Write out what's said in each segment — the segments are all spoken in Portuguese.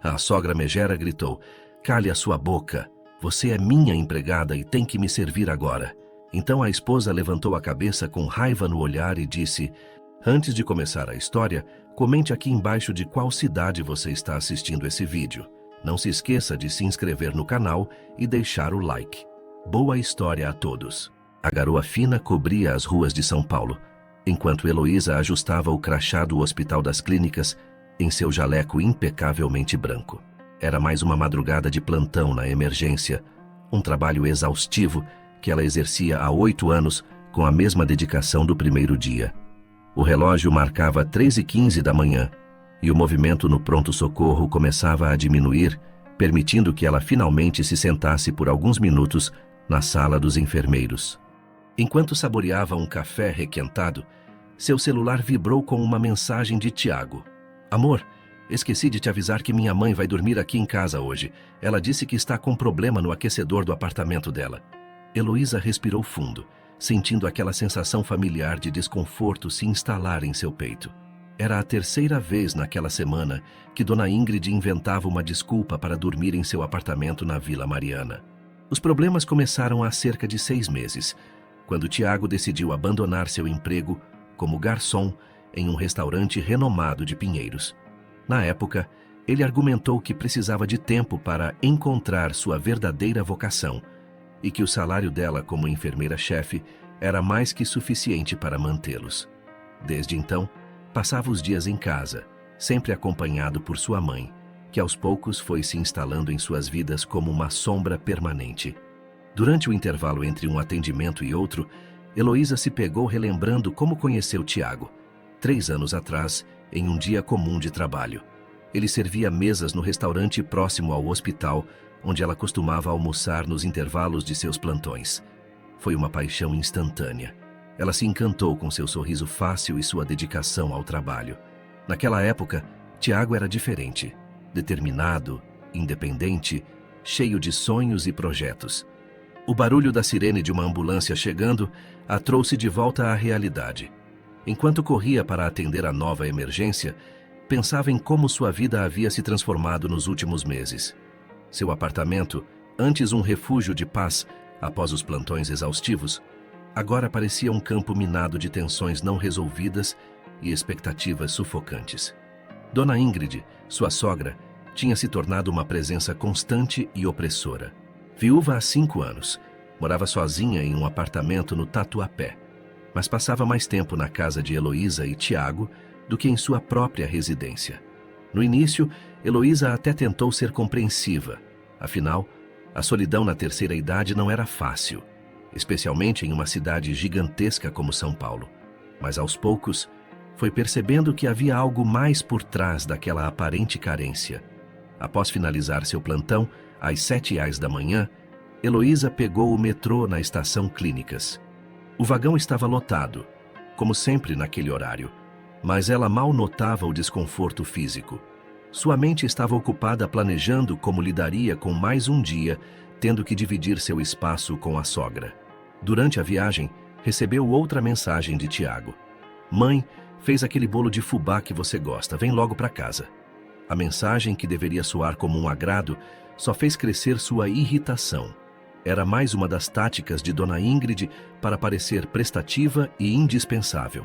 A sogra megera gritou: "Cale a sua boca! Você é minha empregada e tem que me servir agora." Então a esposa levantou a cabeça com raiva no olhar e disse: "Antes de começar a história, comente aqui embaixo de qual cidade você está assistindo esse vídeo. Não se esqueça de se inscrever no canal e deixar o like. Boa história a todos." A garoa fina cobria as ruas de São Paulo, enquanto Heloísa ajustava o crachá do Hospital das Clínicas em seu jaleco impecavelmente branco. Era mais uma madrugada de plantão na emergência, um trabalho exaustivo que ela exercia há 8 anos com a mesma dedicação do primeiro dia. O relógio marcava 3h15 da manhã e o movimento no pronto-socorro começava a diminuir, permitindo que ela finalmente se sentasse por alguns minutos na sala dos enfermeiros. Enquanto saboreava um café requentado, seu celular vibrou com uma mensagem de Tiago. "Amor, esqueci de te avisar que minha mãe vai dormir aqui em casa hoje. Ela disse que está com problema no aquecedor do apartamento dela." Heloísa respirou fundo, sentindo aquela sensação familiar de desconforto se instalar em seu peito. Era a terceira vez naquela semana que Dona Ingrid inventava uma desculpa para dormir em seu apartamento na Vila Mariana. Os problemas começaram há cerca de 6 meses, quando Tiago decidiu abandonar seu emprego como garçom em um restaurante renomado de Pinheiros. Na época, ele argumentou que precisava de tempo para encontrar sua verdadeira vocação e que o salário dela como enfermeira-chefe era mais que suficiente para mantê-los. Desde então, passava os dias em casa, sempre acompanhado por sua mãe, que aos poucos foi se instalando em suas vidas como uma sombra permanente. Durante o intervalo entre um atendimento e outro, Heloísa se pegou relembrando como conheceu Tiago, 3 anos atrás, em um dia comum de trabalho. Ele servia mesas no restaurante próximo ao hospital, onde ela costumava almoçar nos intervalos de seus plantões. Foi uma paixão instantânea. Ela se encantou com seu sorriso fácil e sua dedicação ao trabalho. Naquela época, Tiago era diferente, determinado, independente, cheio de sonhos e projetos. O barulho da sirene de uma ambulância chegando a trouxe de volta à realidade. Enquanto corria para atender a nova emergência, pensava em como sua vida havia se transformado nos últimos meses. Seu apartamento, antes um refúgio de paz após os plantões exaustivos, agora parecia um campo minado de tensões não resolvidas e expectativas sufocantes. Dona Ingrid, sua sogra, tinha se tornado uma presença constante e opressora. Viúva há 5 anos, morava sozinha em um apartamento no Tatuapé, mas passava mais tempo na casa de Heloísa e Tiago do que em sua própria residência. No início, Heloísa até tentou ser compreensiva. Afinal, a solidão na terceira idade não era fácil, especialmente em uma cidade gigantesca como São Paulo. Mas aos poucos, foi percebendo que havia algo mais por trás daquela aparente carência. Após finalizar seu plantão, às 7h da manhã, Heloísa pegou o metrô na estação Clínicas. O vagão estava lotado, como sempre naquele horário, mas ela mal notava o desconforto físico. Sua mente estava ocupada planejando como lidaria com mais um dia, tendo que dividir seu espaço com a sogra. Durante a viagem, recebeu outra mensagem de Tiago. "Mãe, fez aquele bolo de fubá que você gosta, vem logo para casa." A mensagem, que deveria soar como um agrado, só fez crescer sua irritação. Era mais uma das táticas de Dona Ingrid para parecer prestativa e indispensável.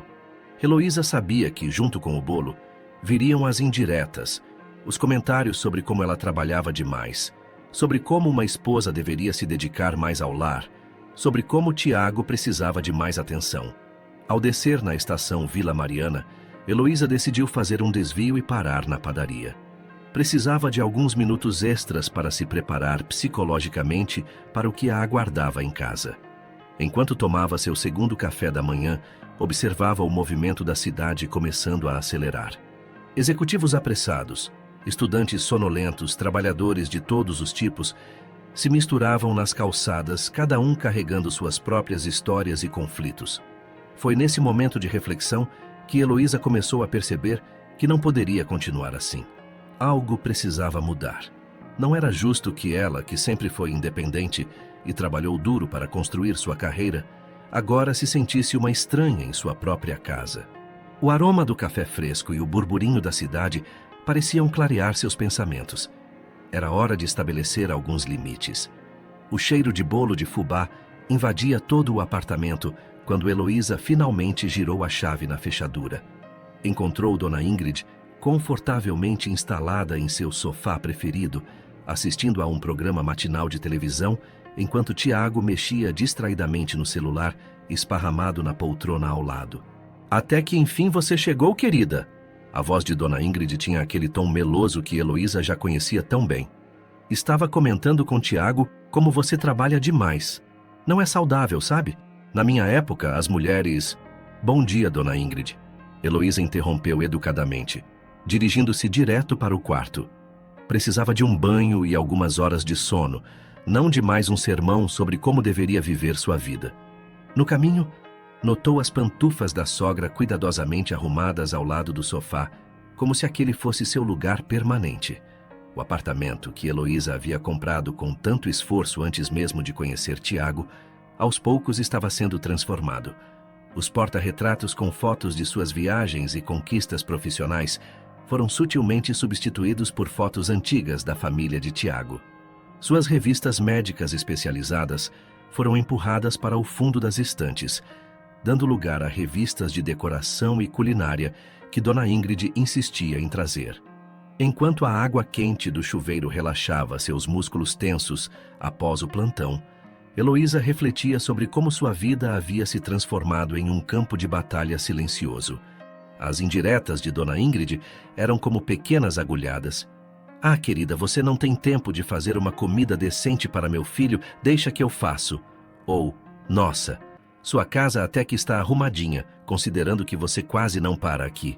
Heloísa sabia que, junto com o bolo, viriam as indiretas, os comentários sobre como ela trabalhava demais, sobre como uma esposa deveria se dedicar mais ao lar, sobre como Tiago precisava de mais atenção. Ao descer na estação Vila Mariana, Heloísa decidiu fazer um desvio e parar na padaria. Precisava de alguns minutos extras para se preparar psicologicamente para o que a aguardava em casa. Enquanto tomava seu segundo café da manhã, observava o movimento da cidade começando a acelerar. Executivos apressados, estudantes sonolentos, trabalhadores de todos os tipos, se misturavam nas calçadas, cada um carregando suas próprias histórias e conflitos. Foi nesse momento de reflexão que Heloísa começou a perceber que não poderia continuar assim. Algo precisava mudar. Não era justo que ela, que sempre foi independente e trabalhou duro para construir sua carreira, agora se sentisse uma estranha em sua própria casa. O aroma do café fresco e o burburinho da cidade pareciam clarear seus pensamentos. Era hora de estabelecer alguns limites. O cheiro de bolo de fubá invadia todo o apartamento quando Heloísa finalmente girou a chave na fechadura. Encontrou Dona Ingrid confortavelmente instalada em seu sofá preferido, assistindo a um programa matinal de televisão, enquanto Tiago mexia distraidamente no celular, esparramado na poltrona ao lado. "Até que enfim você chegou, querida!" A voz de Dona Ingrid tinha aquele tom meloso que Heloísa já conhecia tão bem. "Estava comentando com Tiago como você trabalha demais. Não é saudável, sabe? Na minha época, as mulheres..." "Bom dia, Dona Ingrid." Heloísa interrompeu educadamente, dirigindo-se direto para o quarto. Precisava de um banho e algumas horas de sono, não de mais um sermão sobre como deveria viver sua vida. No caminho, notou as pantufas da sogra cuidadosamente arrumadas ao lado do sofá, como se aquele fosse seu lugar permanente. O apartamento que Heloísa havia comprado com tanto esforço antes mesmo de conhecer Tiago, aos poucos estava sendo transformado. Os porta-retratos com fotos de suas viagens e conquistas profissionais foram sutilmente substituídos por fotos antigas da família de Tiago. Suas revistas médicas especializadas foram empurradas para o fundo das estantes, dando lugar a revistas de decoração e culinária que Dona Ingrid insistia em trazer. Enquanto a água quente do chuveiro relaxava seus músculos tensos após o plantão, Heloísa refletia sobre como sua vida havia se transformado em um campo de batalha silencioso. As indiretas de Dona Ingrid eram como pequenas agulhadas. "Ah, querida, você não tem tempo de fazer uma comida decente para meu filho, deixa que eu faço." Ou, "Nossa, sua casa até que está arrumadinha, considerando que você quase não para aqui."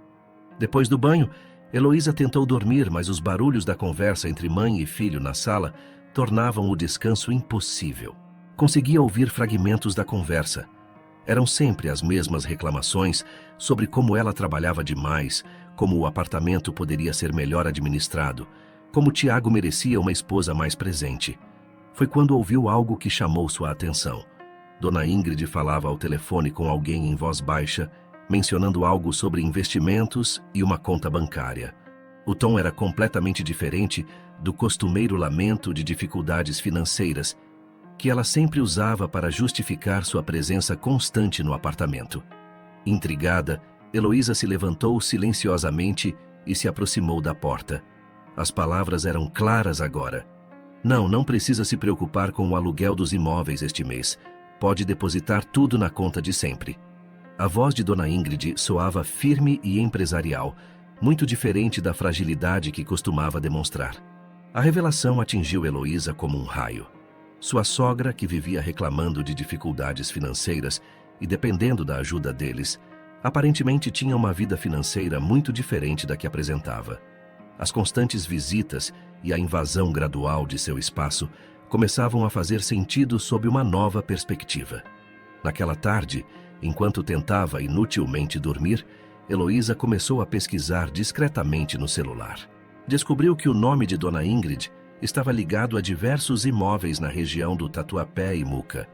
Depois do banho, Heloísa tentou dormir, mas os barulhos da conversa entre mãe e filho na sala tornavam o descanso impossível. Conseguia ouvir fragmentos da conversa. Eram sempre as mesmas reclamações sobre como ela trabalhava demais, como o apartamento poderia ser melhor administrado, como Tiago merecia uma esposa mais presente. Foi quando ouviu algo que chamou sua atenção. Dona Ingrid falava ao telefone com alguém em voz baixa, mencionando algo sobre investimentos e uma conta bancária. O tom era completamente diferente do costumeiro lamento de dificuldades financeiras que ela sempre usava para justificar sua presença constante no apartamento. Intrigada, Heloísa se levantou silenciosamente e se aproximou da porta. As palavras eram claras agora. Não precisa se preocupar com o aluguel dos imóveis este mês. Pode depositar tudo na conta de sempre." A voz de Dona Ingrid soava firme e empresarial, muito diferente da fragilidade que costumava demonstrar. A revelação atingiu Heloísa como um raio. Sua sogra, que vivia reclamando de dificuldades financeiras e dependendo da ajuda deles, aparentemente tinha uma vida financeira muito diferente da que apresentava. As constantes visitas e a invasão gradual de seu espaço começavam a fazer sentido sob uma nova perspectiva. Naquela tarde, enquanto tentava inutilmente dormir, Heloísa começou a pesquisar discretamente no celular. Descobriu que o nome de Dona Ingrid estava ligado a diversos imóveis na região do Tatuapé e Muca.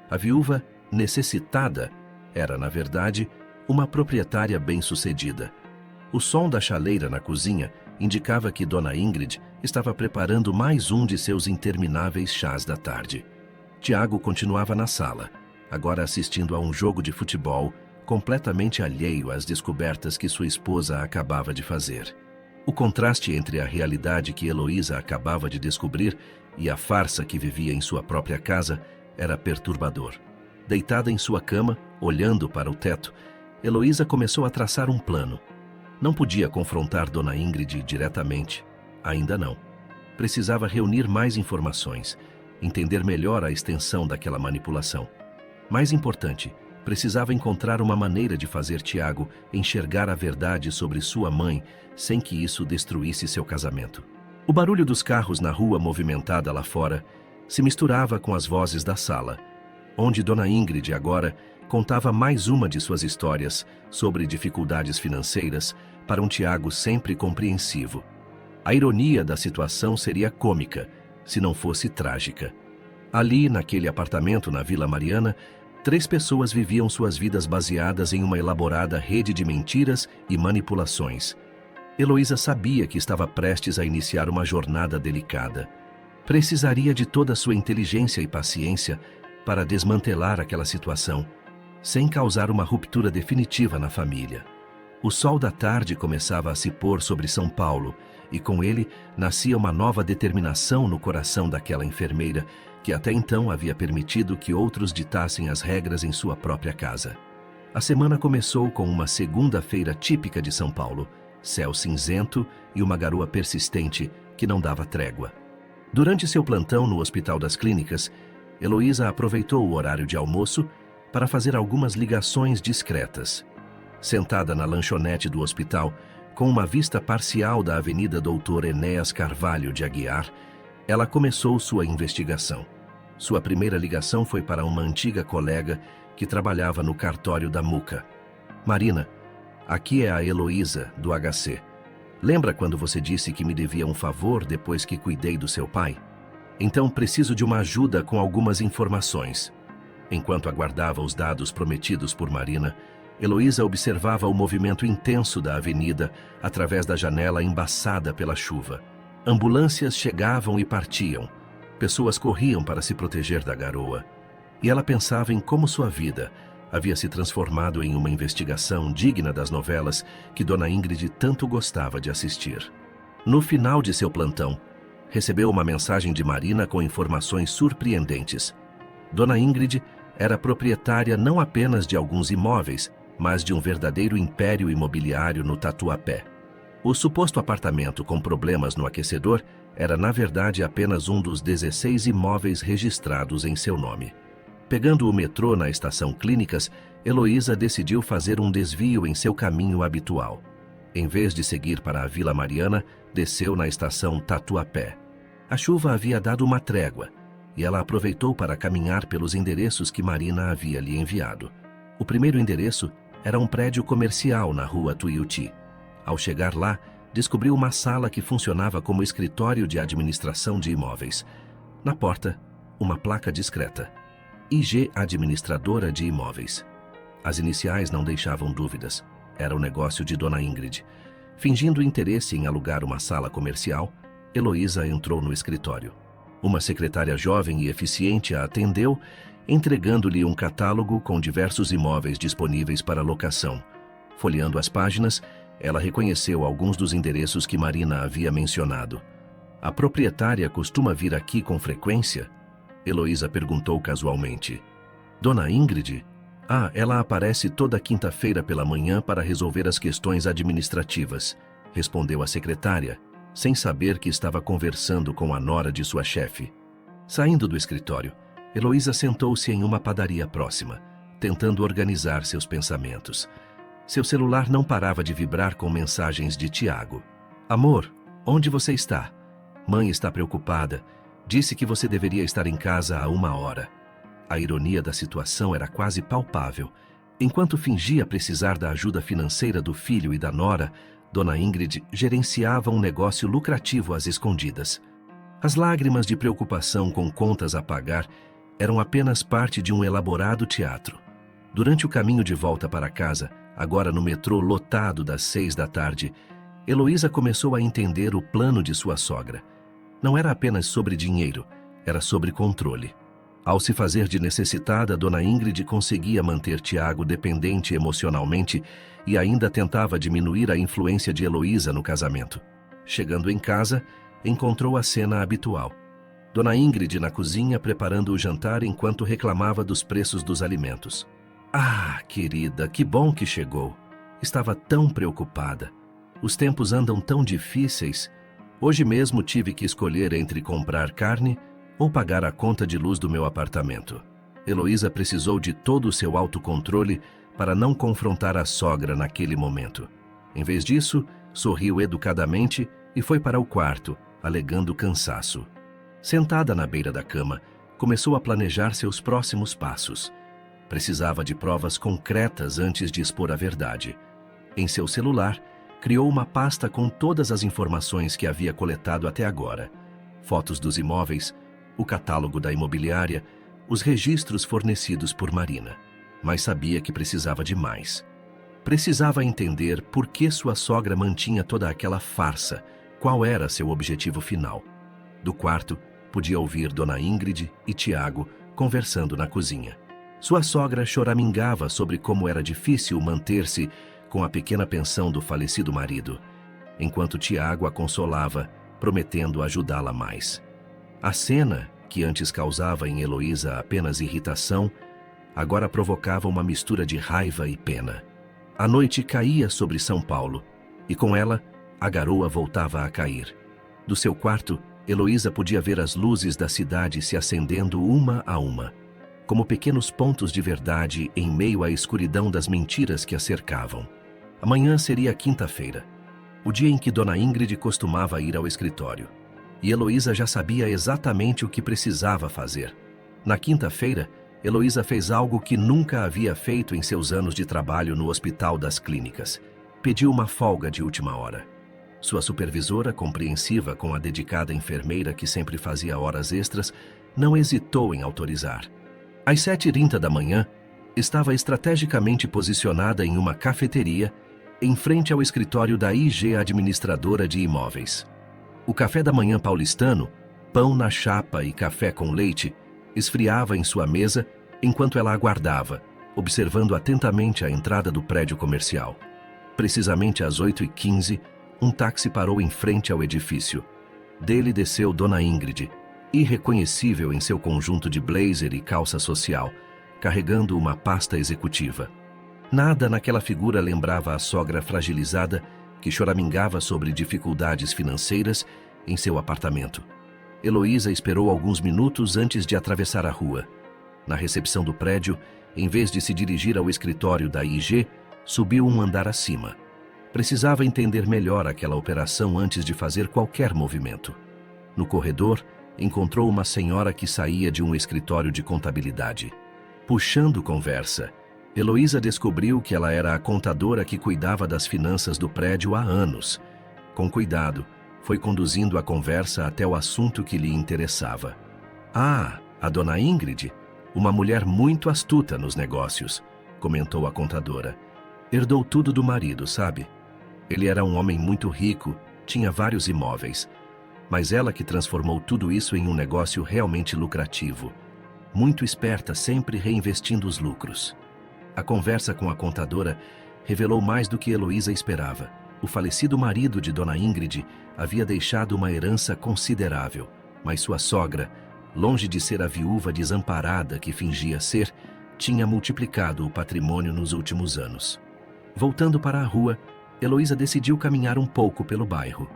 A viúva necessitada era, na verdade, uma proprietária bem-sucedida. O som da chaleira na cozinha indicava que Dona Ingrid estava preparando mais um de seus intermináveis chás da tarde. Tiago continuava na sala, agora assistindo a um jogo de futebol, completamente alheio às descobertas que sua esposa acabava de fazer. O contraste entre a realidade que Heloísa acabava de descobrir e a farsa que vivia em sua própria casa era perturbador. Deitada em sua cama, olhando para o teto, Heloísa começou a traçar um plano. Não podia confrontar Dona Ingrid diretamente. Ainda não. Precisava reunir mais informações, entender melhor a extensão daquela manipulação. Mais importante, precisava encontrar uma maneira de fazer Tiago enxergar a verdade sobre sua mãe sem que isso destruísse seu casamento. O barulho dos carros na rua movimentada lá fora se misturava com as vozes da sala, onde Dona Ingrid agora contava mais uma de suas histórias sobre dificuldades financeiras para um Tiago sempre compreensivo. A ironia da situação seria cômica, se não fosse trágica. Ali, naquele apartamento na Vila Mariana, 3 pessoas viviam suas vidas baseadas em uma elaborada rede de mentiras e manipulações. Heloísa sabia que estava prestes a iniciar uma jornada delicada. Precisaria de toda a sua inteligência e paciência para desmantelar aquela situação, sem causar uma ruptura definitiva na família. O sol da tarde começava a se pôr sobre São Paulo, e com ele nascia uma nova determinação no coração daquela enfermeira que até então havia permitido que outros ditassem as regras em sua própria casa. A semana começou com uma segunda-feira típica de São Paulo, céu cinzento e uma garoa persistente que não dava trégua. Durante seu plantão no Hospital das Clínicas, Heloísa aproveitou o horário de almoço para fazer algumas ligações discretas. Sentada na lanchonete do hospital, com uma vista parcial da Avenida Doutor Enéas Carvalho de Aguiar, ela começou sua investigação. Sua primeira ligação foi para uma antiga colega que trabalhava no cartório da Muca. Marina, aqui é a Heloísa, do HC. Lembra quando você disse que me devia um favor depois que cuidei do seu pai? Então preciso de uma ajuda com algumas informações. Enquanto aguardava os dados prometidos por Marina, Heloísa observava o movimento intenso da avenida através da janela embaçada pela chuva. Ambulâncias chegavam e partiam. Pessoas corriam para se proteger da garoa. E ela pensava em como sua vida havia se transformado em uma investigação digna das novelas que Dona Ingrid tanto gostava de assistir. No final de seu plantão, recebeu uma mensagem de Marina com informações surpreendentes. Dona Ingrid era proprietária não apenas de alguns imóveis, mas de um verdadeiro império imobiliário no Tatuapé. O suposto apartamento com problemas no aquecedor era, na verdade, apenas um dos 16 imóveis registrados em seu nome. Pegando o metrô na estação Clínicas, Heloísa decidiu fazer um desvio em seu caminho habitual. Em vez de seguir para a Vila Mariana, desceu na estação Tatuapé. A chuva havia dado uma trégua, e ela aproveitou para caminhar pelos endereços que Marina havia lhe enviado. O primeiro endereço era um prédio comercial na rua Tuiuti. Ao chegar lá, descobriu uma sala que funcionava como escritório de administração de imóveis. Na porta, uma placa discreta: IG Administradora de Imóveis. As iniciais não deixavam dúvidas. Era o negócio de Dona Ingrid. Fingindo interesse em alugar uma sala comercial, Heloísa entrou no escritório. Uma secretária jovem e eficiente a atendeu, entregando-lhe um catálogo com diversos imóveis disponíveis para locação. Folheando as páginas, ela reconheceu alguns dos endereços que Marina havia mencionado. A proprietária costuma vir aqui com frequência? Heloísa perguntou casualmente. Dona Ingrid? Ah, ela aparece toda quinta-feira pela manhã para resolver as questões administrativas, respondeu a secretária, sem saber que estava conversando com a nora de sua chefe. Saindo do escritório, Heloísa sentou-se em uma padaria próxima, tentando organizar seus pensamentos. Seu celular não parava de vibrar com mensagens de Tiago. Amor, onde você está? Mãe está preocupada. Disse que você deveria estar em casa há 1 hora. A ironia da situação era quase palpável. Enquanto fingia precisar da ajuda financeira do filho e da nora, Dona Ingrid gerenciava um negócio lucrativo às escondidas. As lágrimas de preocupação com contas a pagar eram apenas parte de um elaborado teatro. Durante o caminho de volta para casa, agora no metrô lotado das 6 da tarde, Heloísa começou a entender o plano de sua sogra. Não era apenas sobre dinheiro, era sobre controle. Ao se fazer de necessitada, Dona Ingrid conseguia manter Tiago dependente emocionalmente e ainda tentava diminuir a influência de Heloísa no casamento. Chegando em casa, encontrou a cena habitual. Dona Ingrid na cozinha preparando o jantar enquanto reclamava dos preços dos alimentos. Ah, querida, que bom que chegou. Estava tão preocupada. Os tempos andam tão difíceis. Hoje mesmo tive que escolher entre comprar carne ou pagar a conta de luz do meu apartamento. Heloísa precisou de todo o seu autocontrole para não confrontar a sogra naquele momento. Em vez disso, sorriu educadamente e foi para o quarto, alegando cansaço. Sentada na beira da cama, começou a planejar seus próximos passos. Precisava de provas concretas antes de expor a verdade. Em seu celular, criou uma pasta com todas as informações que havia coletado até agora: fotos dos imóveis, o catálogo da imobiliária, os registros fornecidos por Marina. Mas sabia que precisava de mais. Precisava entender por que sua sogra mantinha toda aquela farsa, qual era seu objetivo final. Do quarto, podia ouvir Dona Ingrid e Tiago conversando na cozinha. Sua sogra choramingava sobre como era difícil manter-se com a pequena pensão do falecido marido, enquanto Tiago a consolava, prometendo ajudá-la mais. A cena, que antes causava em Heloísa apenas irritação, agora provocava uma mistura de raiva e pena. A noite caía sobre São Paulo, e com ela, a garoa voltava a cair. Do seu quarto, Heloísa podia ver as luzes da cidade se acendendo uma a uma, como pequenos pontos de verdade em meio à escuridão das mentiras que a cercavam. Amanhã seria quinta-feira, o dia em que Dona Ingrid costumava ir ao escritório. E Heloísa já sabia exatamente o que precisava fazer. Na quinta-feira, Heloísa fez algo que nunca havia feito em seus anos de trabalho no Hospital das Clínicas. Pediu uma folga de última hora. Sua supervisora, compreensiva com a dedicada enfermeira que sempre fazia horas extras, não hesitou em autorizar. Às 7h30 da manhã, estava estrategicamente posicionada em uma cafeteria, em frente ao escritório da IG Administradora de Imóveis. O café da manhã paulistano, pão na chapa e café com leite, esfriava em sua mesa enquanto ela aguardava, observando atentamente a entrada do prédio comercial. Precisamente às 8h15, um táxi parou em frente ao edifício. Dele desceu Dona Ingrid, irreconhecível em seu conjunto de blazer e calça social, carregando uma pasta executiva. Nada naquela figura lembrava a sogra fragilizada que choramingava sobre dificuldades financeiras em seu apartamento. Heloísa esperou alguns minutos antes de atravessar a rua. Na recepção do prédio, em vez de se dirigir ao escritório da IG, subiu um andar acima. Precisava entender melhor aquela operação antes de fazer qualquer movimento. No corredor, encontrou uma senhora que saía de um escritório de contabilidade. Puxando conversa, Heloísa descobriu que ela era a contadora que cuidava das finanças do prédio há anos. Com cuidado, foi conduzindo a conversa até o assunto que lhe interessava. Ah, a Dona Ingrid, uma mulher muito astuta nos negócios, comentou a contadora. Herdou tudo do marido, sabe? Ele era um homem muito rico, tinha vários imóveis, mas ela que transformou tudo isso em um negócio realmente lucrativo. Muito esperta, sempre reinvestindo os lucros. A conversa com a contadora revelou mais do que Heloísa esperava. O falecido marido de Dona Ingrid havia deixado uma herança considerável, mas sua sogra, longe de ser a viúva desamparada que fingia ser, tinha multiplicado o patrimônio nos últimos anos. Voltando para a rua, Heloísa decidiu caminhar um pouco pelo bairro.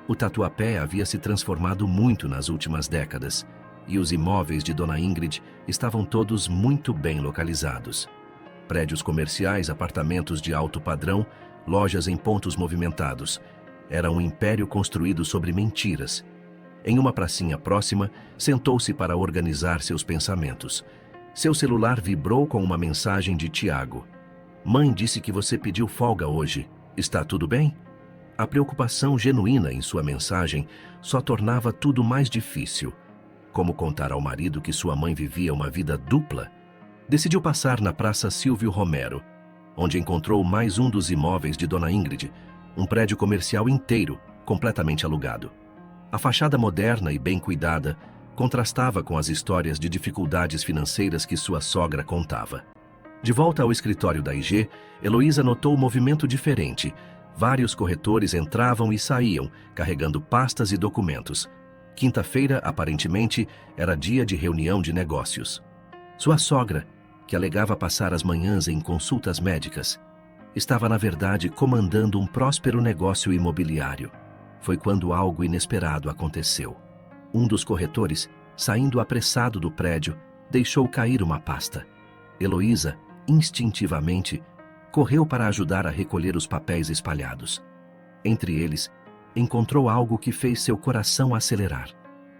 O Tatuapé havia se transformado muito nas últimas décadas, e os imóveis de Dona Ingrid estavam todos muito bem localizados. Prédios comerciais, apartamentos de alto padrão, lojas em pontos movimentados. Era um império construído sobre mentiras. Em uma pracinha próxima, sentou-se para organizar seus pensamentos. Seu celular vibrou com uma mensagem de Tiago. Mãe disse que você pediu folga hoje. Está tudo bem? A preocupação genuína em sua mensagem só tornava tudo mais difícil. Como contar ao marido que sua mãe vivia uma vida dupla? Decidiu passar na Praça Silvio Romero, onde encontrou mais um dos imóveis de Dona Ingrid, um prédio comercial inteiro, completamente alugado. A fachada moderna e bem cuidada contrastava com as histórias de dificuldades financeiras que sua sogra contava. De volta ao escritório da IG, Heloísa notou um movimento diferente. Vários corretores entravam e saíam, carregando pastas e documentos. Quinta-feira, aparentemente, era dia de reunião de negócios. Sua sogra, que alegava passar as manhãs em consultas médicas, estava, na verdade, comandando um próspero negócio imobiliário. Foi quando algo inesperado aconteceu. Um dos corretores, saindo apressado do prédio, deixou cair uma pasta. Heloísa, instintivamente, correu para ajudar a recolher os papéis espalhados. Entre eles, encontrou algo que fez seu coração acelerar.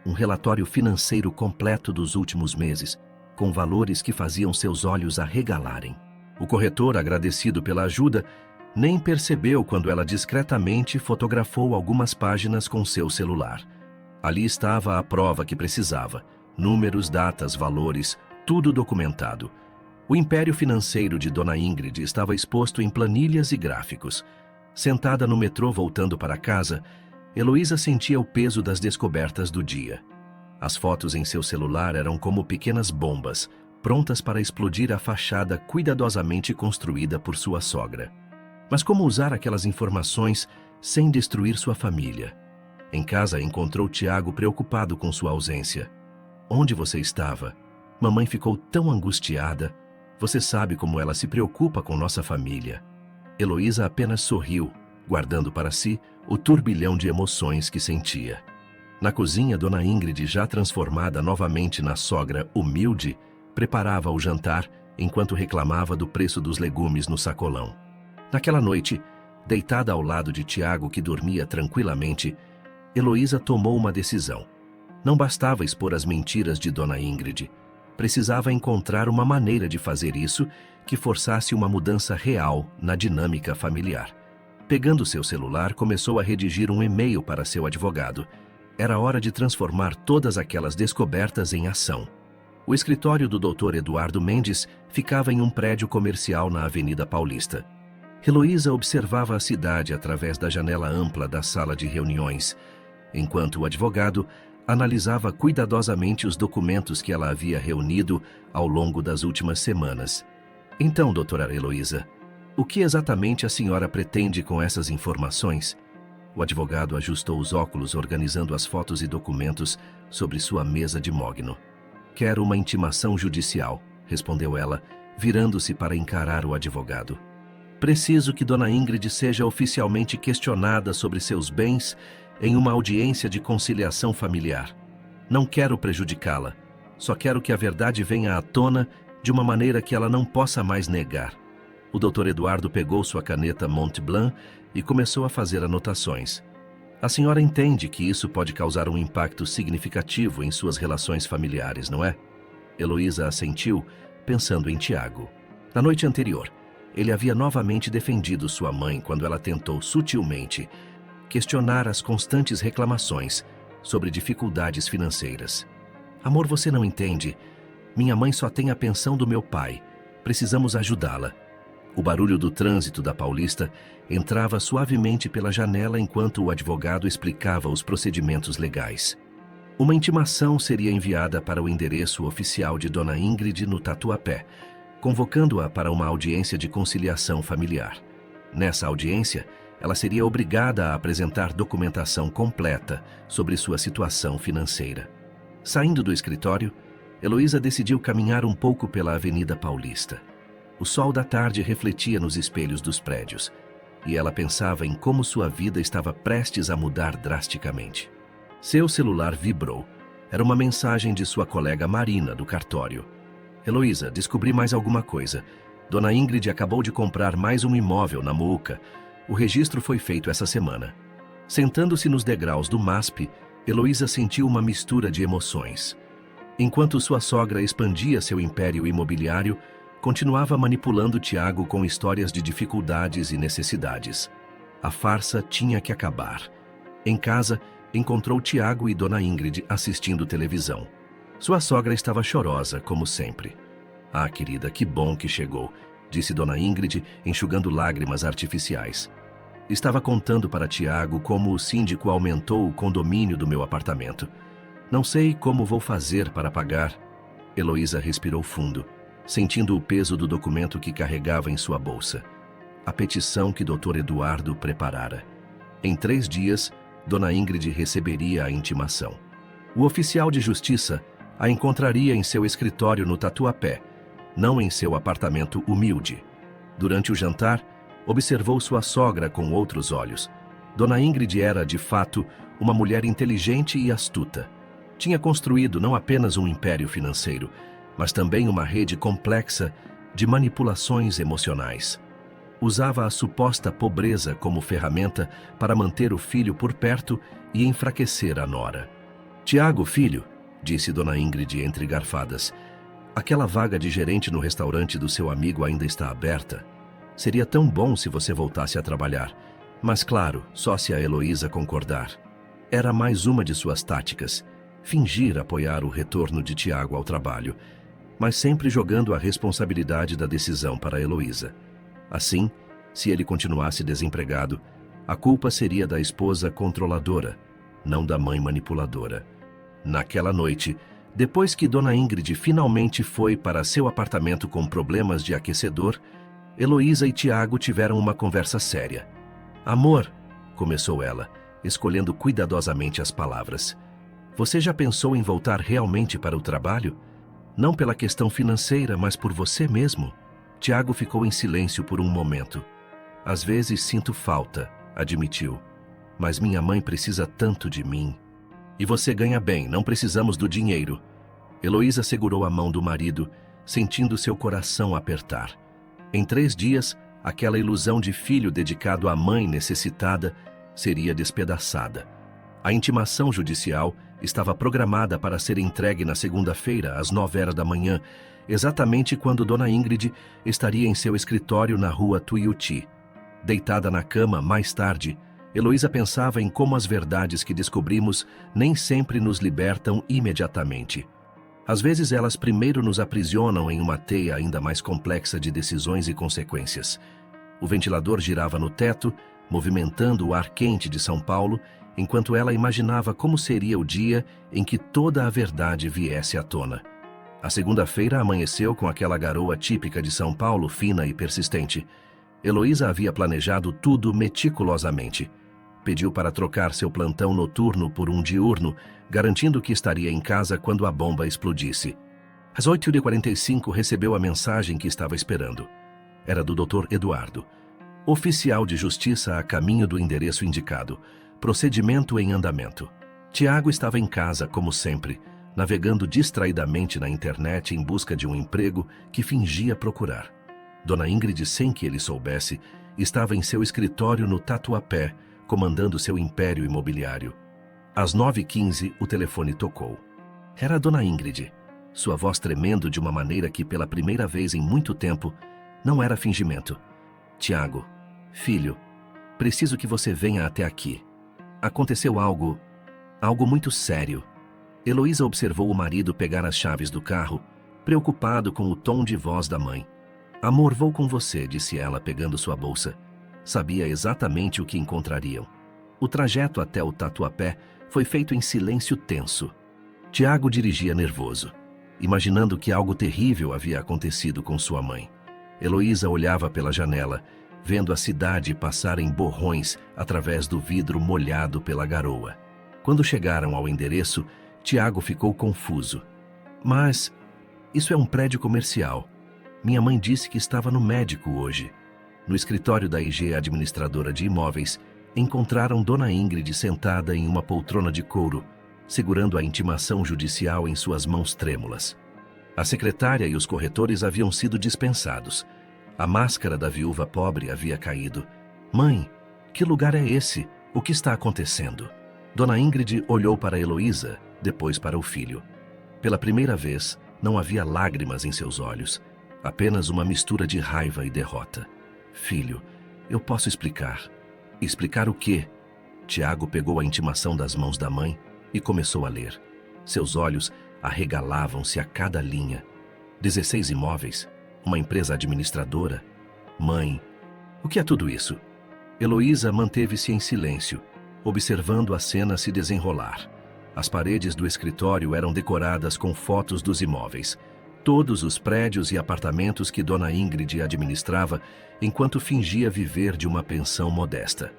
Um relatório financeiro completo dos últimos meses, com valores que faziam seus olhos arregalarem. O corretor, agradecido pela ajuda, nem percebeu quando ela discretamente fotografou algumas páginas com seu celular. Ali estava a prova que precisava: números, datas, valores, tudo documentado. O império financeiro de Dona Ingrid estava exposto em planilhas e gráficos. Sentada no metrô voltando para casa, Heloísa sentia o peso das descobertas do dia. As fotos em seu celular eram como pequenas bombas, prontas para explodir a fachada cuidadosamente construída por sua sogra. Mas como usar aquelas informações sem destruir sua família? Em casa encontrou Tiago preocupado com sua ausência. Onde você estava? Mamãe ficou tão angustiada. Você sabe como ela se preocupa com nossa família. Heloísa apenas sorriu, guardando para si o turbilhão de emoções que sentia. Na cozinha, Dona Ingrid, já transformada novamente na sogra humilde, preparava o jantar enquanto reclamava do preço dos legumes no sacolão. Naquela noite, deitada ao lado de Tiago, que dormia tranquilamente, Heloísa tomou uma decisão. Não bastava expor as mentiras de Dona Ingrid. Precisava encontrar uma maneira de fazer isso que forçasse uma mudança real na dinâmica familiar. Pegando seu celular, começou a redigir um e-mail para seu advogado. Era hora de transformar todas aquelas descobertas em ação. O escritório do Dr. Eduardo Mendes ficava em um prédio comercial na Avenida Paulista. Heloísa observava a cidade através da janela ampla da sala de reuniões, enquanto o advogado analisava cuidadosamente os documentos que ela havia reunido ao longo das últimas semanas. Então, doutora Heloísa, o que exatamente a senhora pretende com essas informações? O advogado ajustou os óculos, organizando as fotos e documentos sobre sua mesa de mogno. Quero uma intimação judicial, respondeu ela, virando-se para encarar o advogado. Preciso que Dona Ingrid seja oficialmente questionada sobre seus bens em uma audiência de conciliação familiar. Não quero prejudicá-la, só quero que a verdade venha à tona de uma maneira que ela não possa mais negar. O Dr. Eduardo pegou sua caneta Montblanc e começou a fazer anotações. A senhora entende que isso pode causar um impacto significativo em suas relações familiares, não é? Heloísa assentiu, pensando em Tiago. Na noite anterior, ele havia novamente defendido sua mãe quando ela tentou sutilmente questionar as constantes reclamações sobre dificuldades financeiras. Amor, você não entende. Minha mãe só tem a pensão do meu pai. Precisamos ajudá-la. O barulho do trânsito da Paulista entrava suavemente pela janela enquanto o advogado explicava os procedimentos legais. Uma intimação seria enviada para o endereço oficial de Dona Ingrid no Tatuapé, convocando-a para uma audiência de conciliação familiar. Nessa audiência, ela seria obrigada a apresentar documentação completa sobre sua situação financeira. Saindo do escritório, Heloísa decidiu caminhar um pouco pela Avenida Paulista. O sol da tarde refletia nos espelhos dos prédios, e ela pensava em como sua vida estava prestes a mudar drasticamente. Seu celular vibrou. Era uma mensagem de sua colega Marina, do cartório. Heloísa, descobri mais alguma coisa. Dona Ingrid acabou de comprar mais um imóvel na Mooca. O registro foi feito essa semana. Sentando-se nos degraus do MASP, Heloísa sentiu uma mistura de emoções. Enquanto sua sogra expandia seu império imobiliário, continuava manipulando Tiago com histórias de dificuldades e necessidades. A farsa tinha que acabar. Em casa, encontrou Tiago e Dona Ingrid assistindo televisão. Sua sogra estava chorosa, como sempre. Ah, querida, que bom que chegou, disse Dona Ingrid, enxugando lágrimas artificiais. Estava contando para Tiago como o síndico aumentou o condomínio do meu apartamento. Não sei como vou fazer para pagar. Heloísa respirou fundo, sentindo o peso do documento que carregava em sua bolsa. A petição que Dr. Eduardo preparara. Em 3 dias, Dona Ingrid receberia a intimação. O oficial de justiça a encontraria em seu escritório no Tatuapé, não em seu apartamento humilde. Durante o jantar, observou sua sogra com outros olhos. Dona Ingrid era, de fato, uma mulher inteligente e astuta. Tinha construído não apenas um império financeiro, mas também uma rede complexa de manipulações emocionais. Usava a suposta pobreza como ferramenta para manter o filho por perto e enfraquecer a nora. Tiago, filho, disse Dona Ingrid entre garfadas, aquela vaga de gerente no restaurante do seu amigo ainda está aberta. Seria tão bom se você voltasse a trabalhar, mas claro, só se a Heloísa concordar. Era mais uma de suas táticas, fingir apoiar o retorno de Tiago ao trabalho. mas sempre jogando a responsabilidade da decisão para Heloísa. Assim, se ele continuasse desempregado, a culpa seria da esposa controladora, não da mãe manipuladora. Naquela noite, depois que Dona Ingrid finalmente foi para seu apartamento com problemas de aquecedor, Heloísa e Tiago tiveram uma conversa séria. "Amor", começou ela, escolhendo cuidadosamente as palavras. "Você já pensou em voltar realmente para o trabalho? Não pela questão financeira, mas por você mesmo?" Tiago ficou em silêncio por um momento. "Às vezes sinto falta", admitiu. "Mas minha mãe precisa tanto de mim." "E você ganha bem, não precisamos do dinheiro." Heloísa segurou a mão do marido, sentindo seu coração apertar. Em 3 dias, aquela ilusão de filho dedicado à mãe necessitada seria despedaçada. A intimação judicial estava programada para ser entregue na segunda-feira, às 9h da manhã, exatamente quando Dona Ingrid estaria em seu escritório na rua Tuiuti. Deitada na cama mais tarde, Heloísa pensava em como as verdades que descobrimos nem sempre nos libertam imediatamente. Às vezes elas primeiro nos aprisionam em uma teia ainda mais complexa de decisões e consequências. O ventilador girava no teto, movimentando o ar quente de São Paulo, enquanto ela imaginava como seria o dia em que toda a verdade viesse à tona. A segunda-feira amanheceu com aquela garoa típica de São Paulo, fina e persistente. Heloísa havia planejado tudo meticulosamente. Pediu para trocar seu plantão noturno por um diurno, garantindo que estaria em casa quando a bomba explodisse. Às 8h45 recebeu a mensagem que estava esperando. Era do Dr. Eduardo. Oficial de justiça a caminho do endereço indicado. Procedimento em andamento. Tiago estava em casa, como sempre, navegando distraidamente na internet em busca de um emprego que fingia procurar. Dona Ingrid, sem que ele soubesse, estava em seu escritório no Tatuapé, comandando seu império imobiliário. Às 9h15, o telefone tocou. Era a Dona Ingrid, sua voz tremendo de uma maneira que, pela primeira vez em muito tempo, não era fingimento. "Tiago, filho, preciso que você venha até aqui. Aconteceu algo muito sério." Heloísa observou o marido pegar as chaves do carro, preocupado com o tom de voz da mãe. "Amor, vou com você", disse ela, pegando sua bolsa. Sabia exatamente o que encontrariam. O trajeto até o Tatuapé foi feito em silêncio tenso. Tiago dirigia nervoso, imaginando que algo terrível havia acontecido com sua mãe. Heloísa olhava pela janela, vendo a cidade passar em borrões através do vidro molhado pela garoa. Quando chegaram ao endereço, Tiago ficou confuso. "Mas isso é um prédio comercial. Minha mãe disse que estava no médico hoje." No escritório da IG Administradora de Imóveis, encontraram Dona Ingrid sentada em uma poltrona de couro, segurando a intimação judicial em suas mãos trêmulas. A secretária e os corretores haviam sido dispensados. A máscara da viúva pobre havia caído. "Mãe, que lugar é esse? O que está acontecendo?" Dona Ingrid olhou para Heloísa, depois para o filho. Pela primeira vez, não havia lágrimas em seus olhos, apenas uma mistura de raiva e derrota. "Filho, eu posso explicar." "Explicar o quê?" Tiago pegou a intimação das mãos da mãe e começou a ler. Seus olhos arregalavam-se a cada linha. 16 imóveis, uma empresa administradora. "Mãe, o que é tudo isso?" Heloísa manteve-se em silêncio, observando a cena se desenrolar. As paredes do escritório eram decoradas com fotos dos imóveis. Todos os prédios e apartamentos que Dona Ingrid administrava enquanto fingia viver de uma pensão modesta.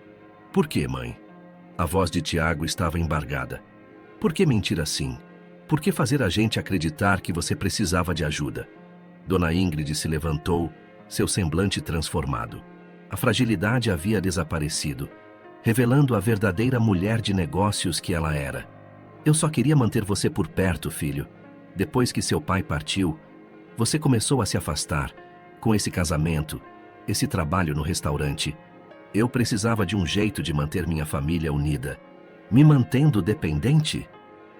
"Por que, mãe?" A voz de Tiago estava embargada. "Por que mentir assim? Por que fazer a gente acreditar que você precisava de ajuda?" Dona Ingrid se levantou, seu semblante transformado. A fragilidade havia desaparecido, revelando a verdadeira mulher de negócios que ela era. "Eu só queria manter você por perto, filho. Depois que seu pai partiu, você começou a se afastar, com esse casamento, esse trabalho no restaurante. Eu precisava de um jeito de manter minha família unida. Me mantendo dependente?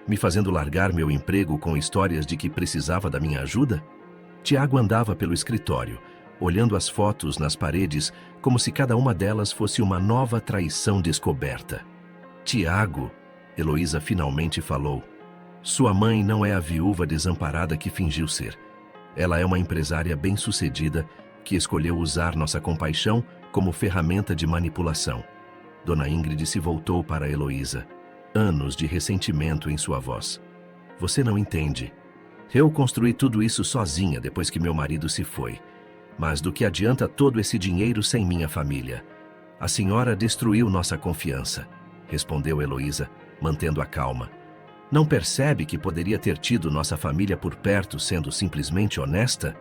Me fazendo largar meu emprego com histórias de que precisava da minha ajuda?" Tiago andava pelo escritório, olhando as fotos nas paredes como se cada uma delas fosse uma nova traição descoberta. "Tiago", Heloísa finalmente falou, "sua mãe não é a viúva desamparada que fingiu ser. Ela é uma empresária bem-sucedida que escolheu usar nossa compaixão como ferramenta de manipulação. Dona Ingrid se voltou para Heloísa. Anos de ressentimento em sua voz. Você não entende. Eu construí tudo isso sozinha depois que meu marido se foi. Mas do que adianta todo esse dinheiro sem minha família? A senhora destruiu nossa confiança, respondeu Heloísa, mantendo a calma. Não percebe que poderia ter tido nossa família por perto sendo simplesmente honesta?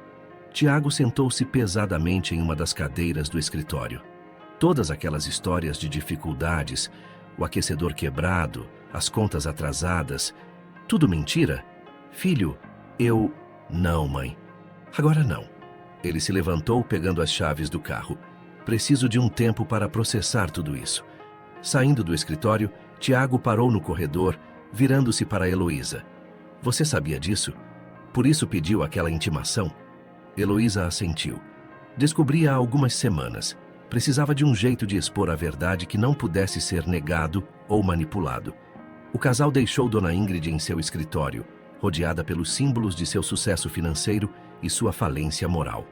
Tiago sentou-se pesadamente em uma das cadeiras do escritório. Todas aquelas histórias de dificuldades, o aquecedor quebrado, as contas atrasadas, tudo mentira? Filho, eu... Não, mãe. Agora não. Ele se levantou pegando as chaves do carro. Preciso de um tempo para processar tudo isso. Saindo do escritório, Tiago parou no corredor, virando-se para Heloísa. Você sabia disso? Por isso pediu aquela intimação? Heloísa assentiu. Descobri há algumas semanas. Precisava de um jeito de expor a verdade que não pudesse ser negado ou manipulado. O casal deixou Dona Ingrid em seu escritório, rodeada pelos símbolos de seu sucesso financeiro e sua falência moral.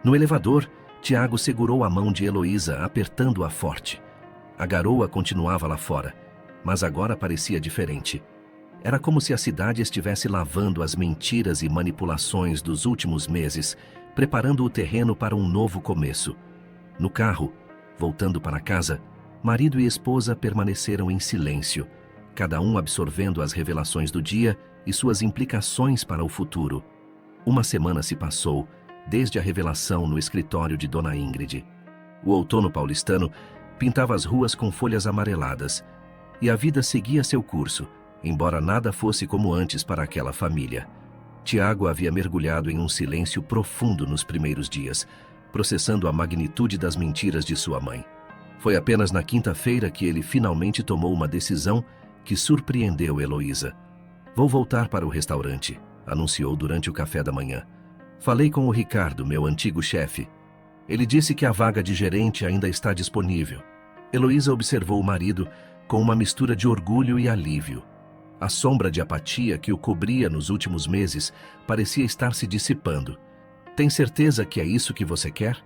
No elevador, Tiago segurou a mão de Heloísa, apertando-a forte. A garoa continuava lá fora, mas agora parecia diferente. Era como se a cidade estivesse lavando as mentiras e manipulações dos últimos meses, preparando o terreno para um novo começo. No carro, voltando para casa, marido e esposa permaneceram em silêncio, cada um absorvendo as revelações do dia e suas implicações para o futuro. Uma semana se passou, desde a revelação no escritório de Dona Ingrid. O outono paulistano pintava as ruas com folhas amareladas, e a vida seguia seu curso, embora nada fosse como antes para aquela família. Tiago havia mergulhado em um silêncio profundo nos primeiros dias, processando a magnitude das mentiras de sua mãe. Foi apenas na quinta-feira que ele finalmente tomou uma decisão que surpreendeu Heloísa. Vou voltar para o restaurante, anunciou durante o café da manhã. Falei com o Ricardo, meu antigo chefe. Ele disse que a vaga de gerente ainda está disponível. Heloísa observou o marido com uma mistura de orgulho e alívio. A sombra de apatia que o cobria nos últimos meses parecia estar se dissipando. Tem certeza que é isso que você quer?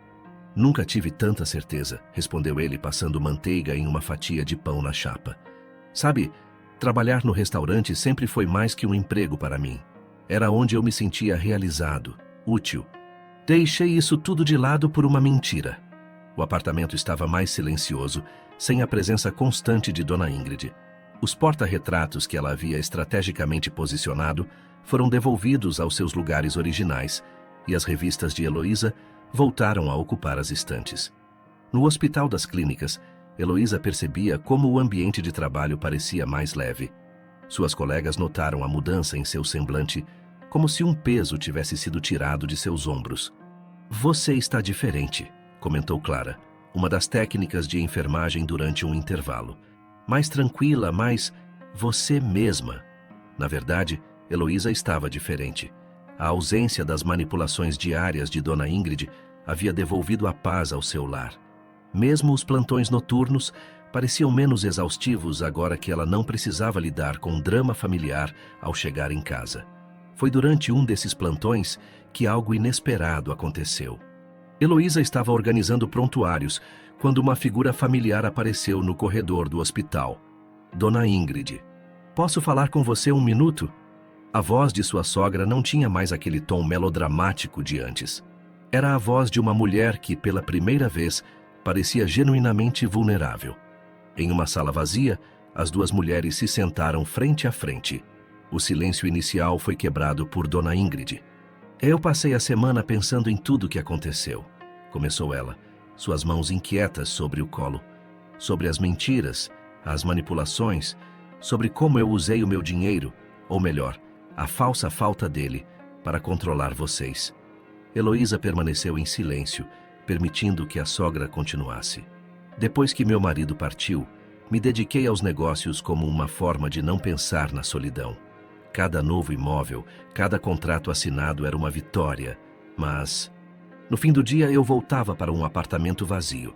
Nunca tive tanta certeza, respondeu ele, passando manteiga em uma fatia de pão na chapa. Sabe, trabalhar no restaurante sempre foi mais que um emprego para mim. Era onde eu me sentia realizado, útil. Deixei isso tudo de lado por uma mentira. O apartamento estava mais silencioso, sem a presença constante de Dona Ingrid. Os porta-retratos que ela havia estrategicamente posicionado foram devolvidos aos seus lugares originais, e as revistas de Heloísa voltaram a ocupar as estantes. No Hospital das Clínicas, Heloísa percebia como o ambiente de trabalho parecia mais leve. Suas colegas notaram a mudança em seu semblante, como se um peso tivesse sido tirado de seus ombros. Você está diferente, comentou Clara, uma das técnicas de enfermagem durante um intervalo. Mais tranquila, mais você mesma. Na verdade, Heloísa estava diferente. A ausência das manipulações diárias de Dona Ingrid havia devolvido a paz ao seu lar. Mesmo os plantões noturnos pareciam menos exaustivos agora que ela não precisava lidar com o drama familiar ao chegar em casa. Foi durante um desses plantões que algo inesperado aconteceu. Heloísa estava organizando prontuários quando uma figura familiar apareceu no corredor do hospital. Dona Ingrid. Posso falar com você um minuto? A voz de sua sogra não tinha mais aquele tom melodramático de antes. Era a voz de uma mulher que, pela primeira vez, parecia genuinamente vulnerável. Em uma sala vazia, as duas mulheres se sentaram frente a frente. O silêncio inicial foi quebrado por Dona Ingrid. Eu passei a semana pensando em tudo o que aconteceu, começou ela, suas mãos inquietas sobre o colo, sobre as mentiras, as manipulações, sobre como eu usei o meu dinheiro, ou melhor, a falsa falta dele, para controlar vocês. Heloísa permaneceu em silêncio, permitindo que a sogra continuasse. Depois que meu marido partiu, me dediquei aos negócios como uma forma de não pensar na solidão. Cada novo imóvel, cada contrato assinado era uma vitória, mas... No fim do dia, eu voltava para um apartamento vazio.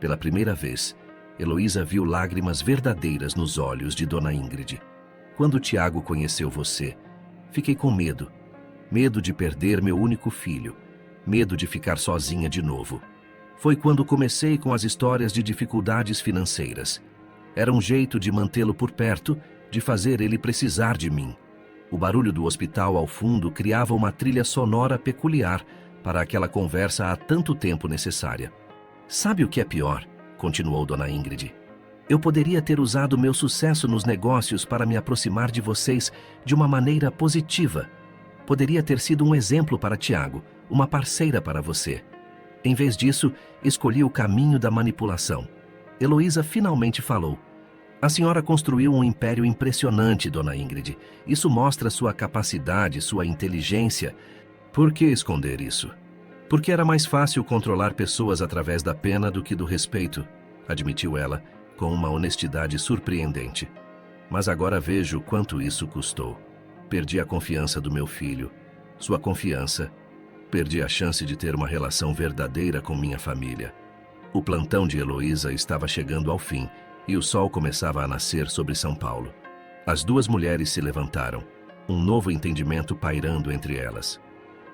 Pela primeira vez, Heloísa viu lágrimas verdadeiras nos olhos de Dona Ingrid. Quando Tiago conheceu você, fiquei com medo. medo de perder meu único filho, medo de ficar sozinha de novo. Foi quando comecei com as histórias de dificuldades financeiras. Era um jeito de mantê-lo por perto, de fazer ele precisar de mim. O barulho do hospital ao fundo criava uma trilha sonora peculiar para aquela conversa há tanto tempo necessária. Sabe o que é pior? Continuou Dona Ingrid. Eu poderia ter usado meu sucesso nos negócios para me aproximar de vocês de uma maneira positiva. Poderia ter sido um exemplo para Tiago, uma parceira para você. Em vez disso, escolhi o caminho da manipulação. Heloísa finalmente falou. A senhora construiu um império impressionante, Dona Ingrid. Isso mostra sua capacidade, sua inteligência. Por que esconder isso? Porque era mais fácil controlar pessoas através da pena do que do respeito, admitiu ela, com uma honestidade surpreendente. Mas agora vejo quanto isso custou. Perdi a confiança do meu filho, sua confiança. Perdi a chance de ter uma relação verdadeira com minha família. O plantão de Heloísa estava chegando ao fim e o sol começava a nascer sobre São Paulo. As duas mulheres se levantaram, um novo entendimento pairando entre elas.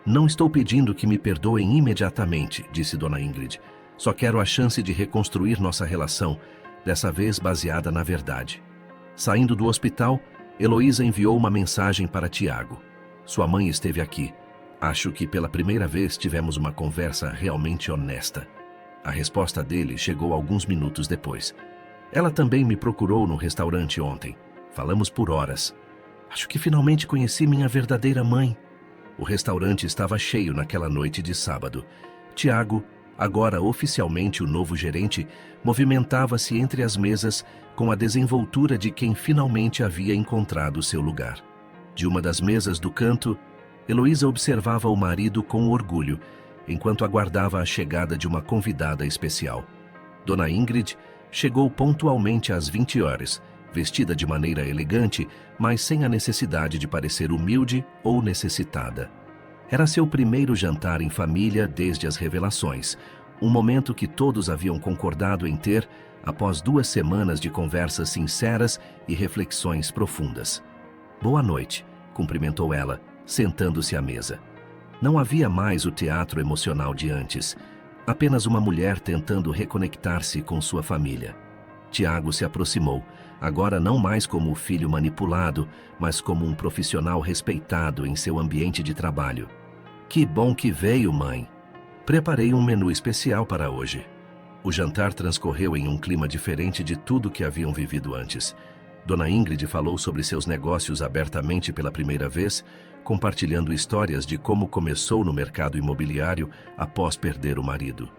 Não estou pedindo que me perdoem imediatamente, disse Dona Ingrid. Só quero a chance de reconstruir nossa relação, dessa vez baseada na verdade. Saindo do hospital, Heloísa enviou uma mensagem para Tiago. Sua mãe esteve aqui. Acho que pela primeira vez tivemos uma conversa realmente honesta. A resposta dele chegou alguns minutos depois. Ela também me procurou no restaurante ontem. Falamos por horas. Acho que finalmente conheci minha verdadeira mãe. O restaurante estava cheio naquela noite de sábado. Tiago, agora oficialmente o novo gerente, movimentava-se entre as mesas com a desenvoltura de quem finalmente havia encontrado seu lugar. De uma das mesas do canto, Heloísa observava o marido com orgulho, enquanto aguardava a chegada de uma convidada especial. Dona Ingrid chegou pontualmente às 20 horas, vestida de maneira elegante, mas sem a necessidade de parecer humilde ou necessitada. Era seu primeiro jantar em família desde as revelações, um momento que todos haviam concordado em ter após 2 semanas de conversas sinceras e reflexões profundas. Boa noite, cumprimentou ela, sentando-se à mesa. Não havia mais o teatro emocional de antes, apenas uma mulher tentando reconectar-se com sua família. Tiago se aproximou, agora não mais como o filho manipulado, mas como um profissional respeitado em seu ambiente de trabalho. Que bom que veio, mãe. Preparei um menu especial para hoje. O jantar transcorreu em um clima diferente de tudo que haviam vivido antes. Dona Ingrid falou sobre seus negócios abertamente pela primeira vez, compartilhando histórias de como começou no mercado imobiliário após perder o marido.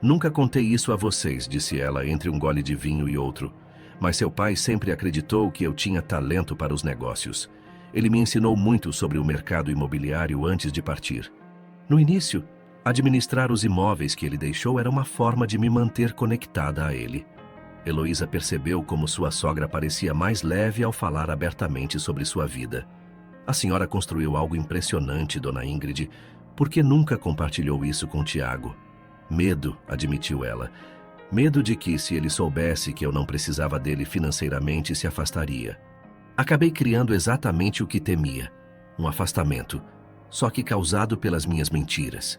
Nunca contei isso a vocês, disse ela entre um gole de vinho e outro, mas seu pai sempre acreditou que eu tinha talento para os negócios. Ele me ensinou muito sobre o mercado imobiliário antes de partir. No início, administrar os imóveis que ele deixou era uma forma de me manter conectada a ele. Heloísa percebeu como sua sogra parecia mais leve ao falar abertamente sobre sua vida. A senhora construiu algo impressionante, Dona Ingrid. Por que nunca compartilhou isso com Tiago? Medo, admitiu ela. Medo de que, se ele soubesse que eu não precisava dele financeiramente, se afastaria. Acabei criando exatamente o que temia. Um afastamento, só que causado pelas minhas mentiras.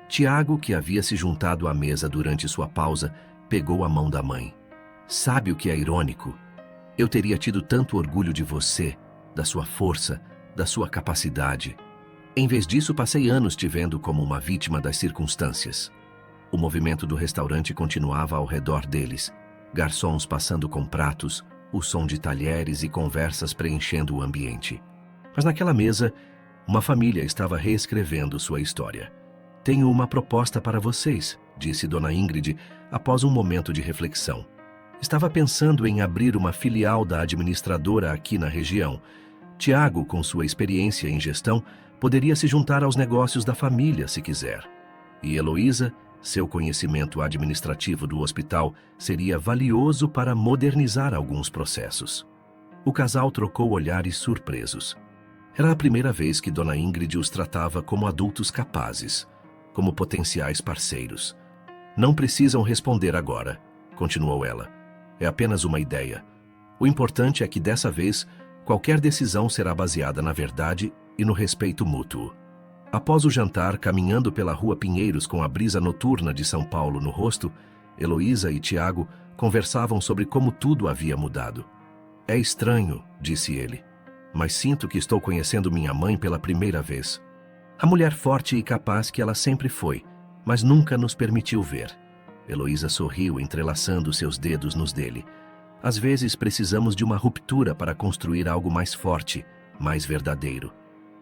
Tiago, que havia se juntado à mesa durante sua pausa, pegou a mão da mãe. Sabe o que é irônico? Eu teria tido tanto orgulho de você, da sua força, da sua capacidade. Em vez disso, passei anos te vendo como uma vítima das circunstâncias. O movimento do restaurante continuava ao redor deles, garçons passando com pratos, o som de talheres e conversas preenchendo o ambiente. Mas naquela mesa, uma família estava reescrevendo sua história. Tenho uma proposta para vocês, disse Dona Ingrid após um momento de reflexão. Estava pensando em abrir uma filial da administradora aqui na região. Tiago, com sua experiência em gestão, poderia se juntar aos negócios da família se quiser. E Heloísa, seu conhecimento administrativo do hospital seria valioso para modernizar alguns processos. O casal trocou olhares surpresos. Era a primeira vez que Dona Ingrid os tratava como adultos capazes, como potenciais parceiros. Não precisam responder agora, continuou ela. É apenas uma ideia. O importante é que dessa vez, qualquer decisão será baseada na verdade e no respeito mútuo. Após o jantar, caminhando pela Rua Pinheiros com a brisa noturna de São Paulo no rosto, Heloísa e Tiago conversavam sobre como tudo havia mudado. É estranho, disse ele, mas sinto que estou conhecendo minha mãe pela primeira vez. A mulher forte e capaz que ela sempre foi, mas nunca nos permitiu ver. Heloísa sorriu, entrelaçando seus dedos nos dele. Às vezes precisamos de uma ruptura para construir algo mais forte, mais verdadeiro.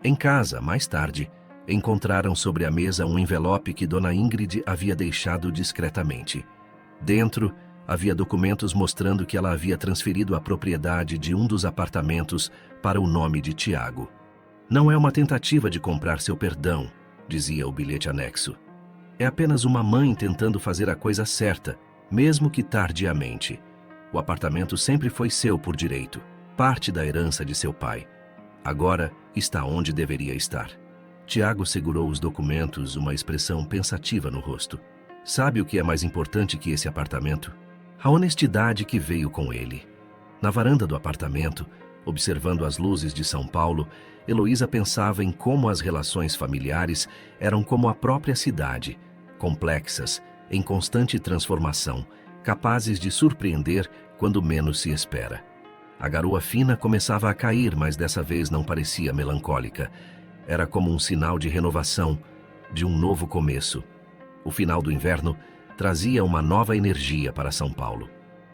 Em casa, mais tarde, encontraram sobre a mesa um envelope que Dona Ingrid havia deixado discretamente. Dentro, havia documentos mostrando que ela havia transferido a propriedade de um dos apartamentos para o nome de Tiago. Não é uma tentativa de comprar seu perdão, dizia o bilhete anexo. É apenas uma mãe tentando fazer a coisa certa, mesmo que tardiamente. O apartamento sempre foi seu por direito, parte da herança de seu pai. Agora está onde deveria estar. Tiago segurou os documentos, uma expressão pensativa no rosto. Sabe o que é mais importante que esse apartamento? A honestidade que veio com ele. Na varanda do apartamento, observando as luzes de São Paulo, Heloísa pensava em como as relações familiares eram como a própria cidade, complexas, em constante transformação, capazes de surpreender quando menos se espera. A garoa fina começava a cair, mas dessa vez não parecia melancólica. Era como um sinal de renovação, de um novo começo. O final do inverno trazia uma nova energia para São Paulo.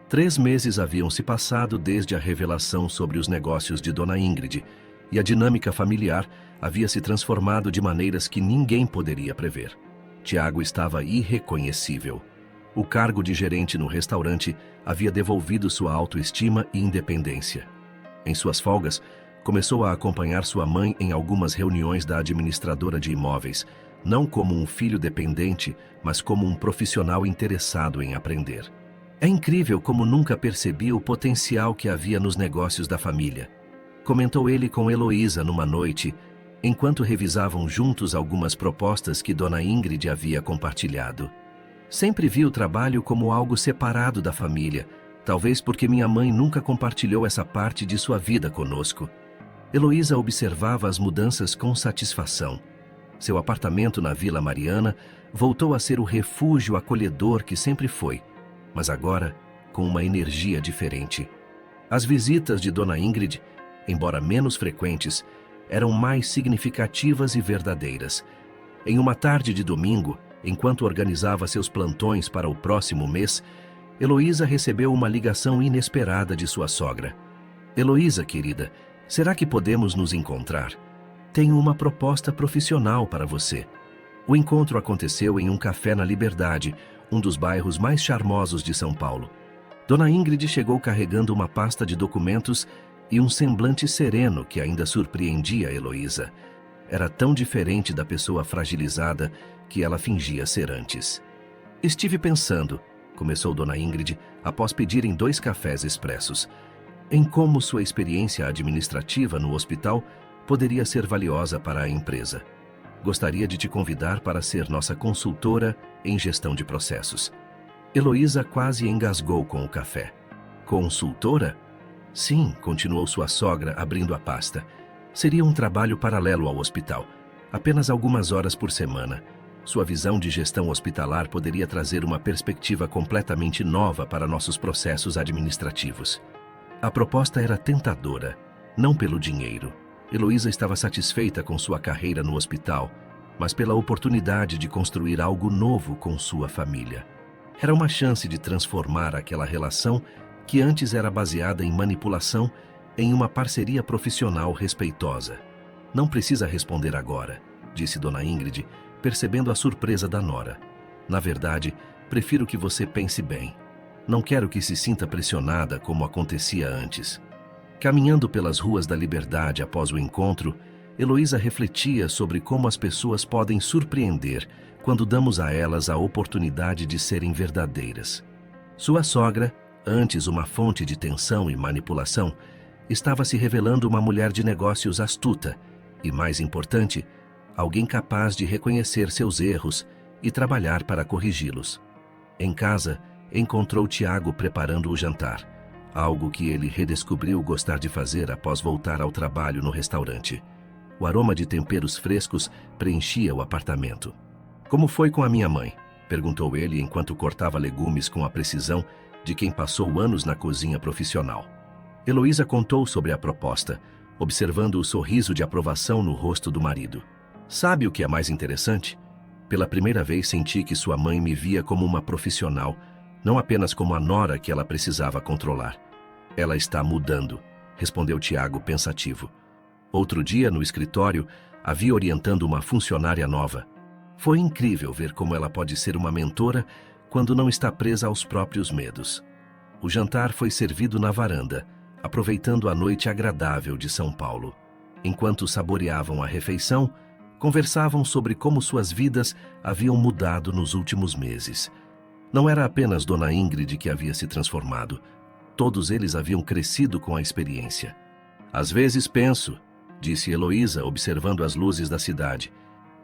3 meses haviam se passado desde a revelação sobre os negócios de Dona Ingrid, e a dinâmica familiar havia se transformado de maneiras que ninguém poderia prever. Tiago estava irreconhecível. O cargo de gerente no restaurante havia devolvido sua autoestima e independência. Em suas folgas, começou a acompanhar sua mãe em algumas reuniões da administradora de imóveis, não como um filho dependente, mas como um profissional interessado em aprender. É incrível como nunca percebi o potencial que havia nos negócios da família, comentou ele com Heloísa numa noite, enquanto revisavam juntos algumas propostas que Dona Ingrid havia compartilhado. Sempre vi o trabalho como algo separado da família, talvez porque minha mãe nunca compartilhou essa parte de sua vida conosco. Heloísa observava as mudanças com satisfação. Seu apartamento na Vila Mariana voltou a ser o refúgio acolhedor que sempre foi, mas agora com uma energia diferente. As visitas de Dona Ingrid, embora menos frequentes, eram mais significativas e verdadeiras. Em uma tarde de domingo, enquanto organizava seus plantões para o próximo mês, Heloísa recebeu uma ligação inesperada de sua sogra. Heloísa, querida, será que podemos nos encontrar? Tenho uma proposta profissional para você. O encontro aconteceu em um café na Liberdade, um dos bairros mais charmosos de São Paulo. Dona Ingrid chegou carregando uma pasta de documentos e um semblante sereno que ainda surpreendia Heloísa. Era tão diferente da pessoa fragilizada que ela fingia ser antes. Estive pensando, começou Dona Ingrid, após pedirem 2 cafés expressos, em como sua experiência administrativa no hospital poderia ser valiosa para a empresa. Gostaria de te convidar para ser nossa consultora em gestão de processos. Heloísa quase engasgou com o café. Consultora? Sim, continuou sua sogra, abrindo a pasta. Seria um trabalho paralelo ao hospital, apenas algumas horas por semana. Sua visão de gestão hospitalar poderia trazer uma perspectiva completamente nova para nossos processos administrativos. A proposta era tentadora, não pelo dinheiro. Heloísa estava satisfeita com sua carreira no hospital, mas pela oportunidade de construir algo novo com sua família. Era uma chance de transformar aquela relação, que antes era baseada em manipulação, em uma parceria profissional respeitosa. Não precisa responder agora, disse Dona Ingrid, percebendo a surpresa da nora. Na verdade, prefiro que você pense bem. Não quero que se sinta pressionada como acontecia antes. Caminhando pelas ruas da Liberdade após o encontro, Heloísa refletia sobre como as pessoas podem surpreender quando damos a elas a oportunidade de serem verdadeiras. Sua sogra, antes uma fonte de tensão e manipulação, estava se revelando uma mulher de negócios astuta e, mais importante, alguém capaz de reconhecer seus erros e trabalhar para corrigi-los. Em casa, encontrou Tiago preparando o jantar, algo que ele redescobriu gostar de fazer após voltar ao trabalho no restaurante. O aroma de temperos frescos preenchia o apartamento. Como foi com a minha mãe? Perguntou ele enquanto cortava legumes com a precisão de quem passou anos na cozinha profissional. Heloísa contou sobre a proposta, observando o sorriso de aprovação no rosto do marido. Sabe o que é mais interessante? Pela primeira vez senti que sua mãe me via como uma profissional, não apenas como a nora que ela precisava controlar. Ela está mudando, respondeu Tiago pensativo. Outro dia, no escritório, a vi orientando uma funcionária nova. Foi incrível ver como ela pode ser uma mentora quando não está presa aos próprios medos. O jantar foi servido na varanda, aproveitando a noite agradável de São Paulo. Enquanto saboreavam a refeição, conversavam sobre como suas vidas haviam mudado nos últimos meses. Não era apenas Dona Ingrid que havia se transformado. Todos eles haviam crescido com a experiência. Às vezes penso, disse Heloísa, observando as luzes da cidade,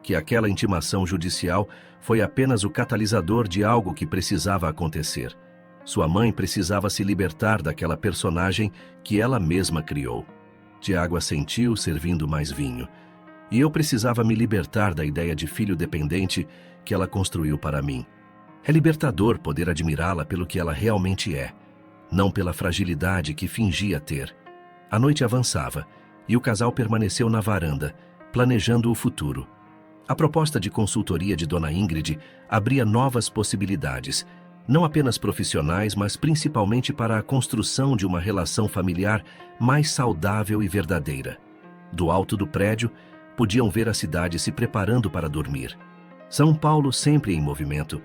que aquela intimação judicial foi apenas o catalisador de algo que precisava acontecer. Sua mãe precisava se libertar daquela personagem que ela mesma criou. Tiago assentiu, servindo mais vinho. E eu precisava me libertar da ideia de filho dependente que ela construiu para mim. É libertador poder admirá-la pelo que ela realmente é, não pela fragilidade que fingia ter. A noite avançava e o casal permaneceu na varanda, planejando o futuro. A proposta de consultoria de Dona Ingrid abria novas possibilidades, não apenas profissionais, mas principalmente para a construção de uma relação familiar mais saudável e verdadeira. Do alto do prédio, podiam ver a cidade se preparando para dormir. São Paulo, sempre em movimento,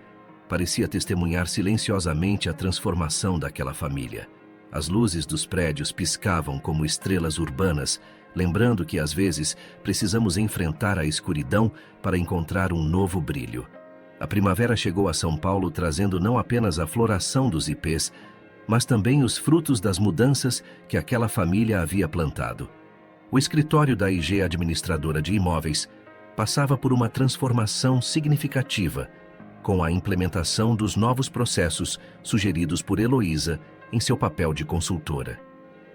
parecia testemunhar silenciosamente a transformação daquela família. As luzes dos prédios piscavam como estrelas urbanas, lembrando que às vezes precisamos enfrentar a escuridão para encontrar um novo brilho. A primavera chegou a São Paulo trazendo não apenas a floração dos ipês, mas também os frutos das mudanças que aquela família havia plantado. O escritório da IG Administradora de Imóveis passava por uma transformação significativa, com a implementação dos novos processos sugeridos por Heloísa em seu papel de consultora.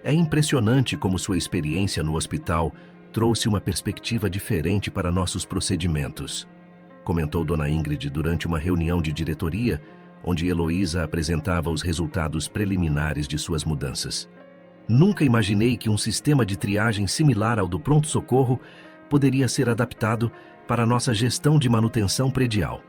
É impressionante como sua experiência no hospital trouxe uma perspectiva diferente para nossos procedimentos, comentou Dona Ingrid durante uma reunião de diretoria, onde Heloísa apresentava os resultados preliminares de suas mudanças. Nunca imaginei que um sistema de triagem similar ao do pronto-socorro poderia ser adaptado para nossa gestão de manutenção predial.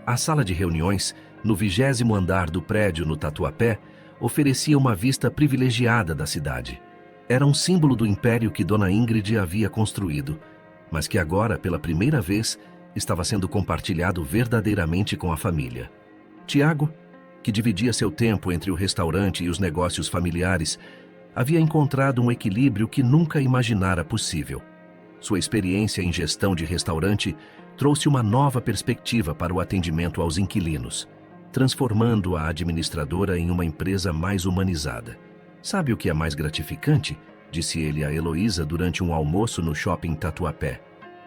A sala de reuniões, no 20º andar do prédio no Tatuapé, oferecia uma vista privilegiada da cidade. Era um símbolo do império que Dona Ingrid havia construído, mas que agora, pela primeira vez, estava sendo compartilhado verdadeiramente com a família. Tiago, que dividia seu tempo entre o restaurante e os negócios familiares, havia encontrado um equilíbrio que nunca imaginara possível. Sua experiência em gestão de restaurante trouxe uma nova perspectiva para o atendimento aos inquilinos, transformando a administradora em uma empresa mais humanizada. Sabe o que é mais gratificante? Disse ele a Heloísa durante um almoço no shopping Tatuapé.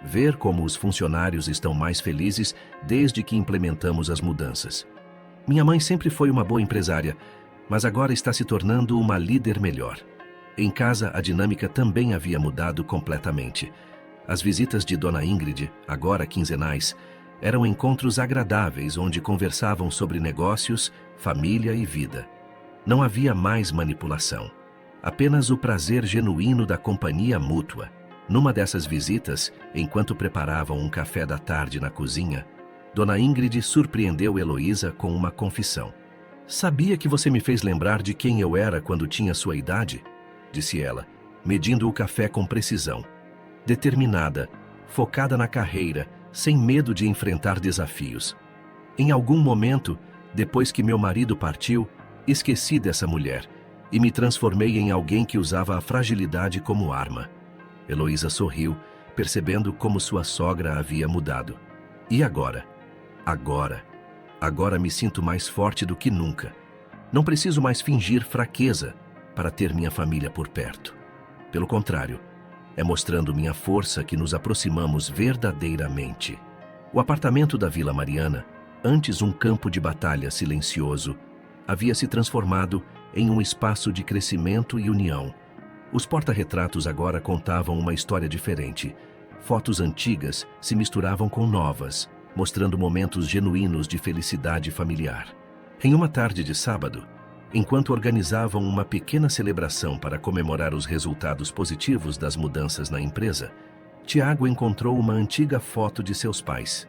Ver como os funcionários estão mais felizes desde que implementamos as mudanças. Minha mãe sempre foi uma boa empresária, mas agora está se tornando uma líder melhor. Em casa, a dinâmica também havia mudado completamente. As visitas de Dona Ingrid, agora quinzenais, eram encontros agradáveis onde conversavam sobre negócios, família e vida. Não havia mais manipulação, apenas o prazer genuíno da companhia mútua. Numa dessas visitas, enquanto preparavam um café da tarde na cozinha, Dona Ingrid surpreendeu Heloísa com uma confissão. "Sabia que você me fez lembrar de quem eu era quando tinha sua idade?" disse ela, medindo o café com precisão. Determinada, focada na carreira, sem medo de enfrentar desafios. Em algum momento, depois que meu marido partiu, esqueci dessa mulher e me transformei em alguém que usava a fragilidade como arma. Heloísa sorriu, percebendo como sua sogra havia mudado. E agora? Agora me sinto mais forte do que nunca. Não preciso mais fingir fraqueza para ter minha família por perto. Pelo contrário, é mostrando minha força que nos aproximamos verdadeiramente. O apartamento da Vila Mariana, antes um campo de batalha silencioso, havia se transformado em um espaço de crescimento e união. Os porta-retratos agora contavam uma história diferente, fotos antigas se misturavam com novas, mostrando momentos genuínos de felicidade familiar. Em uma tarde de sábado, enquanto organizavam uma pequena celebração para comemorar os resultados positivos das mudanças na empresa, Tiago encontrou uma antiga foto de seus pais.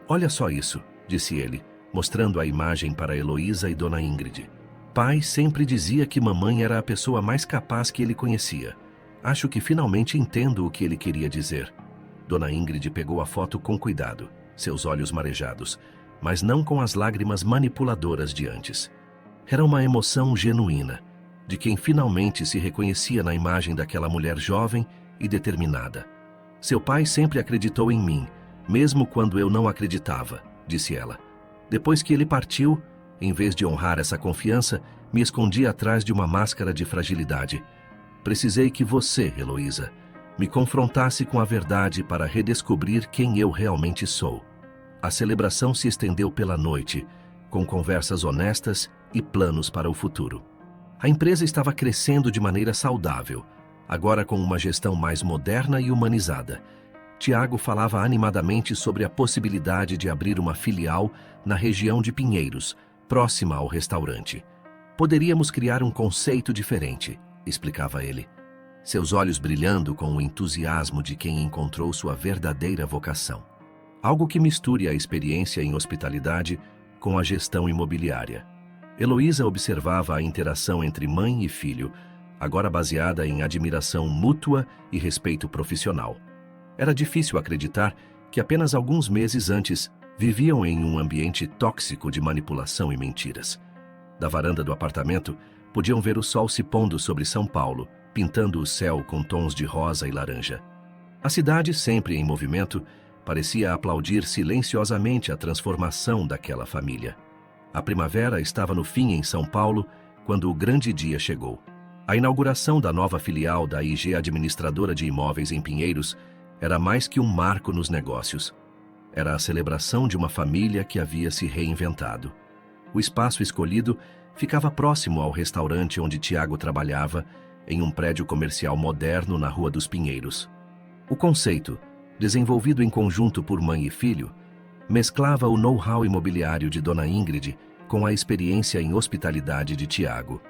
"Olha só isso", disse ele, mostrando a imagem para Heloísa e Dona Ingrid. "Pai sempre dizia que mamãe era a pessoa mais capaz que ele conhecia. Acho que finalmente entendo o que ele queria dizer." Dona Ingrid pegou a foto com cuidado, seus olhos marejados, mas não com as lágrimas manipuladoras de antes. Era uma emoção genuína, de quem finalmente se reconhecia na imagem daquela mulher jovem e determinada. "Seu pai sempre acreditou em mim, mesmo quando eu não acreditava", disse ela. "Depois que ele partiu, em vez de honrar essa confiança, me escondi atrás de uma máscara de fragilidade. Precisei que você, Heloísa, me confrontasse com a verdade para redescobrir quem eu realmente sou." A celebração se estendeu pela noite, com conversas honestas e planos para o futuro. A empresa estava crescendo de maneira saudável, agora com uma gestão mais moderna e humanizada. Tiago falava animadamente sobre a possibilidade de abrir uma filial na região de Pinheiros, próxima ao restaurante. "Poderíamos criar um conceito diferente", explicava ele, seus olhos brilhando com o entusiasmo de quem encontrou sua verdadeira vocação. Algo que misture a experiência em hospitalidade com a gestão imobiliária. Heloísa observava a interação entre mãe e filho, agora baseada em admiração mútua e respeito profissional. Era difícil acreditar que apenas alguns meses antes viviam em um ambiente tóxico de manipulação e mentiras. Da varanda do apartamento, podiam ver o sol se pondo sobre São Paulo, pintando o céu com tons de rosa e laranja. A cidade, sempre em movimento, parecia aplaudir silenciosamente a transformação daquela família. A primavera estava no fim em São Paulo quando o grande dia chegou. A inauguração da nova filial da IG Administradora de Imóveis em Pinheiros era mais que um marco nos negócios. Era a celebração de uma família que havia se reinventado. O espaço escolhido ficava próximo ao restaurante onde Tiago trabalhava, em um prédio comercial moderno na Rua dos Pinheiros. O conceito, desenvolvido em conjunto por mãe e filho, mesclava o know-how imobiliário de Dona Ingrid com a experiência em hospitalidade de Tiago.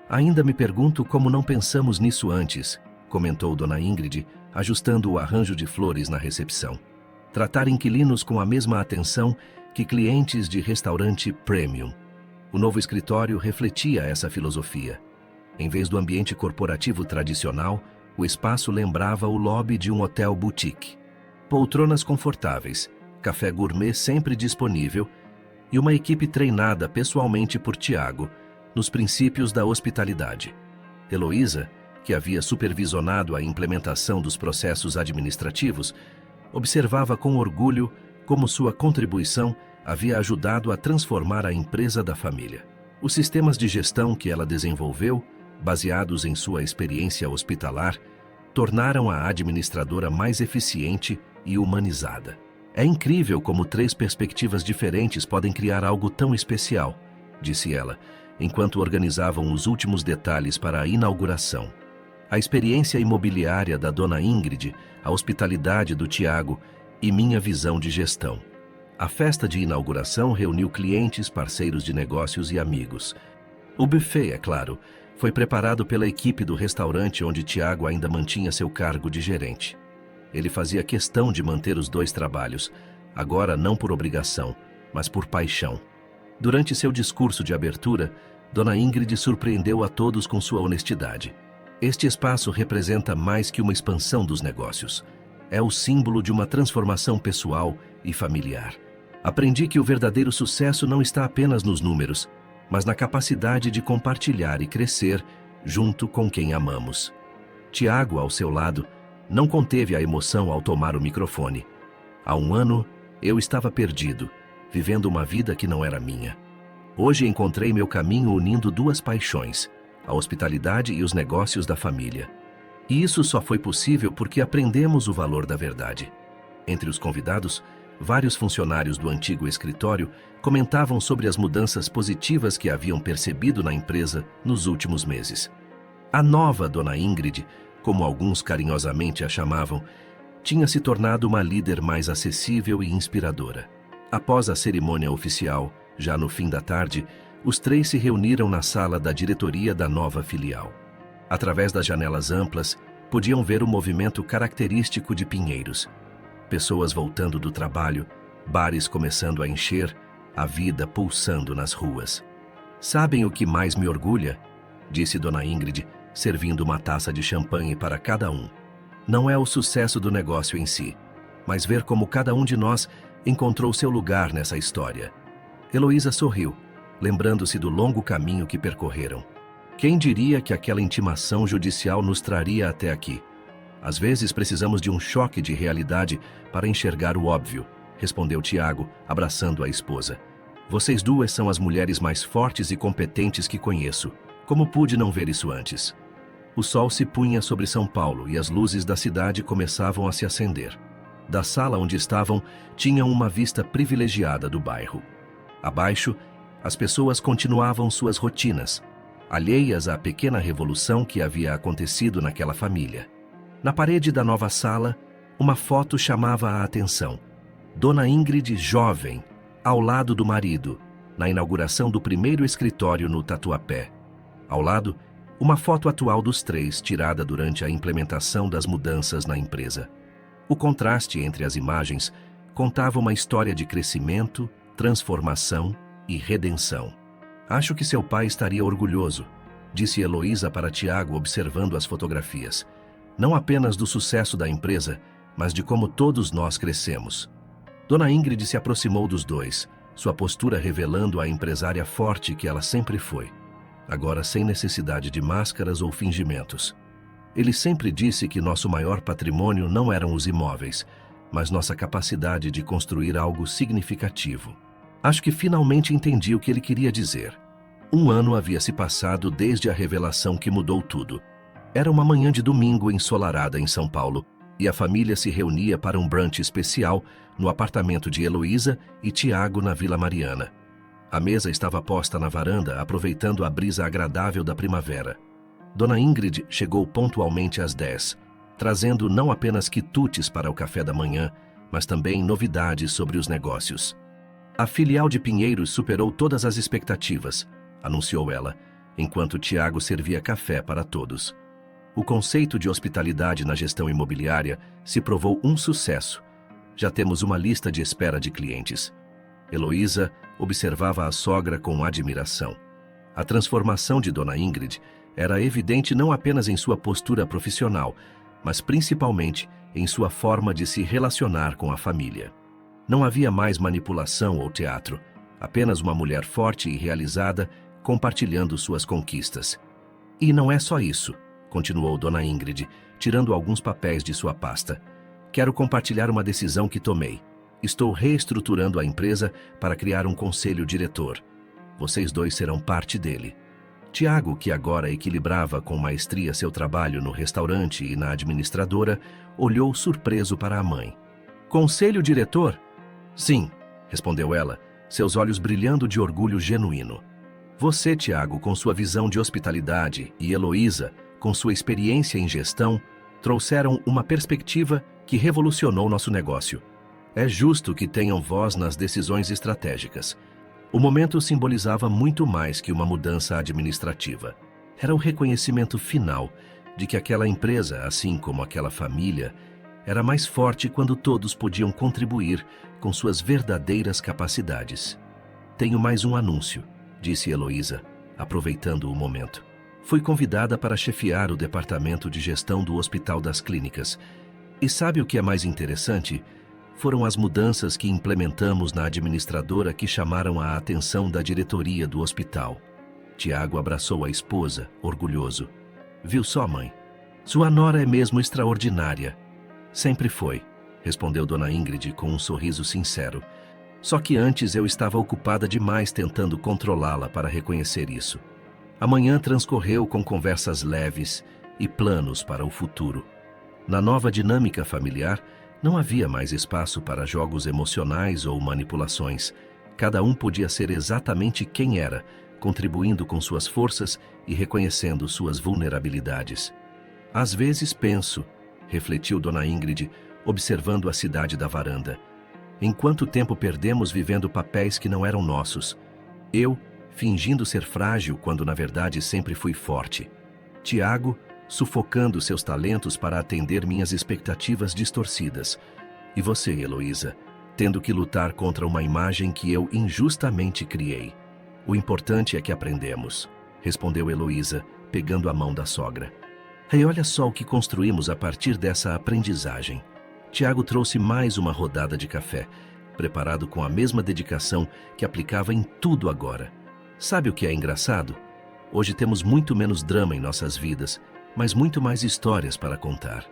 "Ainda me pergunto como não pensamos nisso antes", comentou Dona Ingrid, ajustando o arranjo de flores na recepção. "Tratar inquilinos com a mesma atenção que clientes de restaurante premium." O novo escritório refletia essa filosofia. Em vez do ambiente corporativo tradicional, o espaço lembrava o lobby de um hotel boutique. Poltronas confortáveis, café gourmet sempre disponível e uma equipe treinada pessoalmente por Tiago nos princípios da hospitalidade. Heloísa, que havia supervisionado a implementação dos processos administrativos, observava com orgulho como sua contribuição havia ajudado a transformar a empresa da família. Os sistemas de gestão que ela desenvolveu, baseados em sua experiência hospitalar, tornaram a administradora mais eficiente e humanizada. "É incrível como 3 perspectivas diferentes podem criar algo tão especial", disse ela, enquanto organizavam os últimos detalhes para a inauguração. A experiência imobiliária da Dona Ingrid, a hospitalidade do Tiago e minha visão de gestão. A festa de inauguração reuniu clientes, parceiros de negócios e amigos. O buffet, é claro, foi preparado pela equipe do restaurante onde Tiago ainda mantinha seu cargo de gerente. Ele fazia questão de manter os 2 trabalhos, agora não por obrigação, mas por paixão. Durante seu discurso de abertura, Dona Ingrid surpreendeu a todos com sua honestidade. "Este espaço representa mais que uma expansão dos negócios. É o símbolo de uma transformação pessoal e familiar. Aprendi que o verdadeiro sucesso não está apenas nos números, mas na capacidade de compartilhar e crescer junto com quem amamos." Tiago, ao seu lado, não conteve a emoção ao tomar o microfone. "Há um ano, eu estava perdido, vivendo uma vida que não era minha. Hoje encontrei meu caminho unindo 2 paixões, a hospitalidade e os negócios da família. E isso só foi possível porque aprendemos o valor da verdade." Entre os convidados, vários funcionários do antigo escritório comentavam sobre as mudanças positivas que haviam percebido na empresa nos últimos meses. A nova Dona Ingrid, como alguns carinhosamente a chamavam, tinha se tornado uma líder mais acessível e inspiradora. Após a cerimônia oficial, já no fim da tarde, os três se reuniram na sala da diretoria da nova filial. Através das janelas amplas, podiam ver o movimento característico de Pinheiros. Pessoas voltando do trabalho, bares começando a encher, a vida pulsando nas ruas. "Sabem o que mais me orgulha?", disse Dona Ingrid, servindo uma taça de champanhe para cada um. "Não é o sucesso do negócio em si, mas ver como cada um de nós encontrou seu lugar nessa história." Heloísa sorriu, lembrando-se do longo caminho que percorreram. "Quem diria que aquela intimação judicial nos traria até aqui? Às vezes precisamos de um choque de realidade para enxergar o óbvio", respondeu Tiago, abraçando a esposa. "Vocês duas são as mulheres mais fortes e competentes que conheço. Como pude não ver isso antes?" O sol se punha sobre São Paulo e as luzes da cidade começavam a se acender. Da sala onde estavam, tinham uma vista privilegiada do bairro. Abaixo, as pessoas continuavam suas rotinas, alheias à pequena revolução que havia acontecido naquela família. Na parede da nova sala, uma foto chamava a atenção. Dona Ingrid jovem, ao lado do marido, na inauguração do primeiro escritório no Tatuapé. Ao lado, uma foto atual dos três, tirada durante a implementação das mudanças na empresa. O contraste entre as imagens contava uma história de crescimento, transformação e redenção. "Acho que seu pai estaria orgulhoso", disse Heloísa para Tiago, observando as fotografias. "Não apenas do sucesso da empresa, mas de como todos nós crescemos." Dona Ingrid se aproximou dos dois, sua postura revelando a empresária forte que ela sempre foi, agora sem necessidade de máscaras ou fingimentos. "Ele sempre disse que nosso maior patrimônio não eram os imóveis, mas nossa capacidade de construir algo significativo." Acho que finalmente entendi o que ele queria dizer. Um ano havia se passado desde a revelação que mudou tudo. Era uma manhã de domingo ensolarada em São Paulo, e a família se reunia para um brunch especial no apartamento de Heloísa e Tiago na Vila Mariana. A mesa estava posta na varanda, aproveitando a brisa agradável da primavera. Dona Ingrid chegou pontualmente às 10, trazendo não apenas quitutes para o café da manhã, mas também novidades sobre os negócios. "A filial de Pinheiros superou todas as expectativas", anunciou ela, enquanto Tiago servia café para todos. "O conceito de hospitalidade na gestão imobiliária se provou um sucesso. Já temos uma lista de espera de clientes." Heloísa observava a sogra com admiração. A transformação de Dona Ingrid era evidente não apenas em sua postura profissional, mas principalmente em sua forma de se relacionar com a família. Não havia mais manipulação ou teatro, apenas uma mulher forte e realizada compartilhando suas conquistas. "E não é só isso", continuou Dona Ingrid, tirando alguns papéis de sua pasta. "Quero compartilhar uma decisão que tomei. Estou reestruturando a empresa para criar um conselho diretor. Vocês dois serão parte dele." Tiago, que agora equilibrava com maestria seu trabalho no restaurante e na administradora, olhou surpreso para a mãe. "Conselho diretor?" "Sim", respondeu ela, seus olhos brilhando de orgulho genuíno. "Você, Tiago, com sua visão de hospitalidade, e Heloísa, com sua experiência em gestão, trouxeram uma perspectiva que revolucionou nosso negócio. É justo que tenham voz nas decisões estratégicas." O momento simbolizava muito mais que uma mudança administrativa. Era o reconhecimento final de que aquela empresa, assim como aquela família, era mais forte quando todos podiam contribuir com suas verdadeiras capacidades. "Tenho mais um anúncio", disse Heloísa, aproveitando o momento. "Fui convidada para chefiar o departamento de gestão do Hospital das Clínicas. E sabe o que é mais interessante? Foram as mudanças que implementamos na administradora que chamaram a atenção da diretoria do hospital." Tiago abraçou a esposa, orgulhoso. "Viu só, mãe? Sua nora é mesmo extraordinária." "Sempre foi", respondeu Dona Ingrid com um sorriso sincero. "Só que antes eu estava ocupada demais tentando controlá-la para reconhecer isso." A manhã transcorreu com conversas leves e planos para o futuro. Na nova dinâmica familiar, não havia mais espaço para jogos emocionais ou manipulações. Cada um podia ser exatamente quem era, contribuindo com suas forças e reconhecendo suas vulnerabilidades. "Às vezes penso", refletiu Dona Ingrid, observando a cidade da varanda. Em quanto tempo perdemos vivendo papéis que não eram nossos? Eu, fingindo ser frágil quando na verdade sempre fui forte. Tiago, sufocando seus talentos para atender minhas expectativas distorcidas. E você, Heloísa, tendo que lutar contra uma imagem que eu injustamente criei. O importante é que aprendemos, respondeu Heloísa, pegando a mão da sogra. E olha só o que construímos a partir dessa aprendizagem. Tiago trouxe mais uma rodada de café, preparado com a mesma dedicação que aplicava em tudo agora. Sabe o que é engraçado? Hoje temos muito menos drama em nossas vidas, mas muito mais histórias para contar.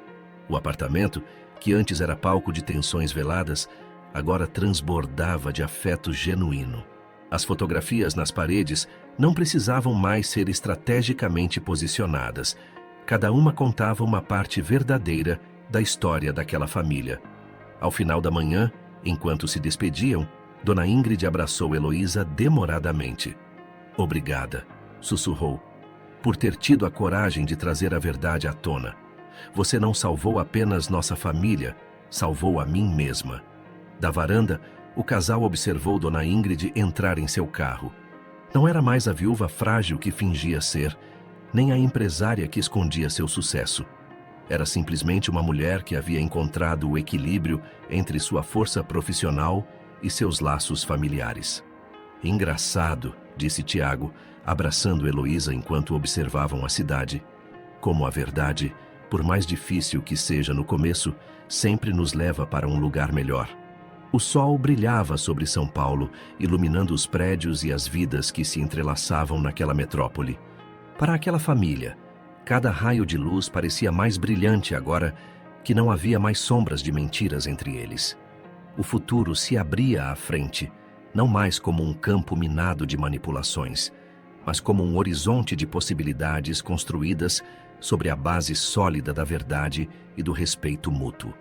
O apartamento, que antes era palco de tensões veladas, agora transbordava de afeto genuíno. As fotografias nas paredes não precisavam mais ser estrategicamente posicionadas. Cada uma contava uma parte verdadeira da história daquela família. Ao final da manhã, enquanto se despediam, Dona Ingrid abraçou Heloísa demoradamente. Obrigada, sussurrou, por ter tido a coragem de trazer a verdade à tona. Você não salvou apenas nossa família, salvou a mim mesma. Da varanda, o casal observou Dona Ingrid entrar em seu carro. Não era mais a viúva frágil que fingia ser, nem a empresária que escondia seu sucesso. Era simplesmente uma mulher que havia encontrado o equilíbrio entre sua força profissional e seus laços familiares. Engraçado, disse Tiago, abraçando Heloísa enquanto observavam a cidade. Como a verdade, por mais difícil que seja no começo, sempre nos leva para um lugar melhor. O sol brilhava sobre São Paulo, iluminando os prédios e as vidas que se entrelaçavam naquela metrópole. Para aquela família, cada raio de luz parecia mais brilhante agora que não havia mais sombras de mentiras entre eles. O futuro se abria à frente, não mais como um campo minado de manipulações, mas como um horizonte de possibilidades construídas sobre a base sólida da verdade e do respeito mútuo.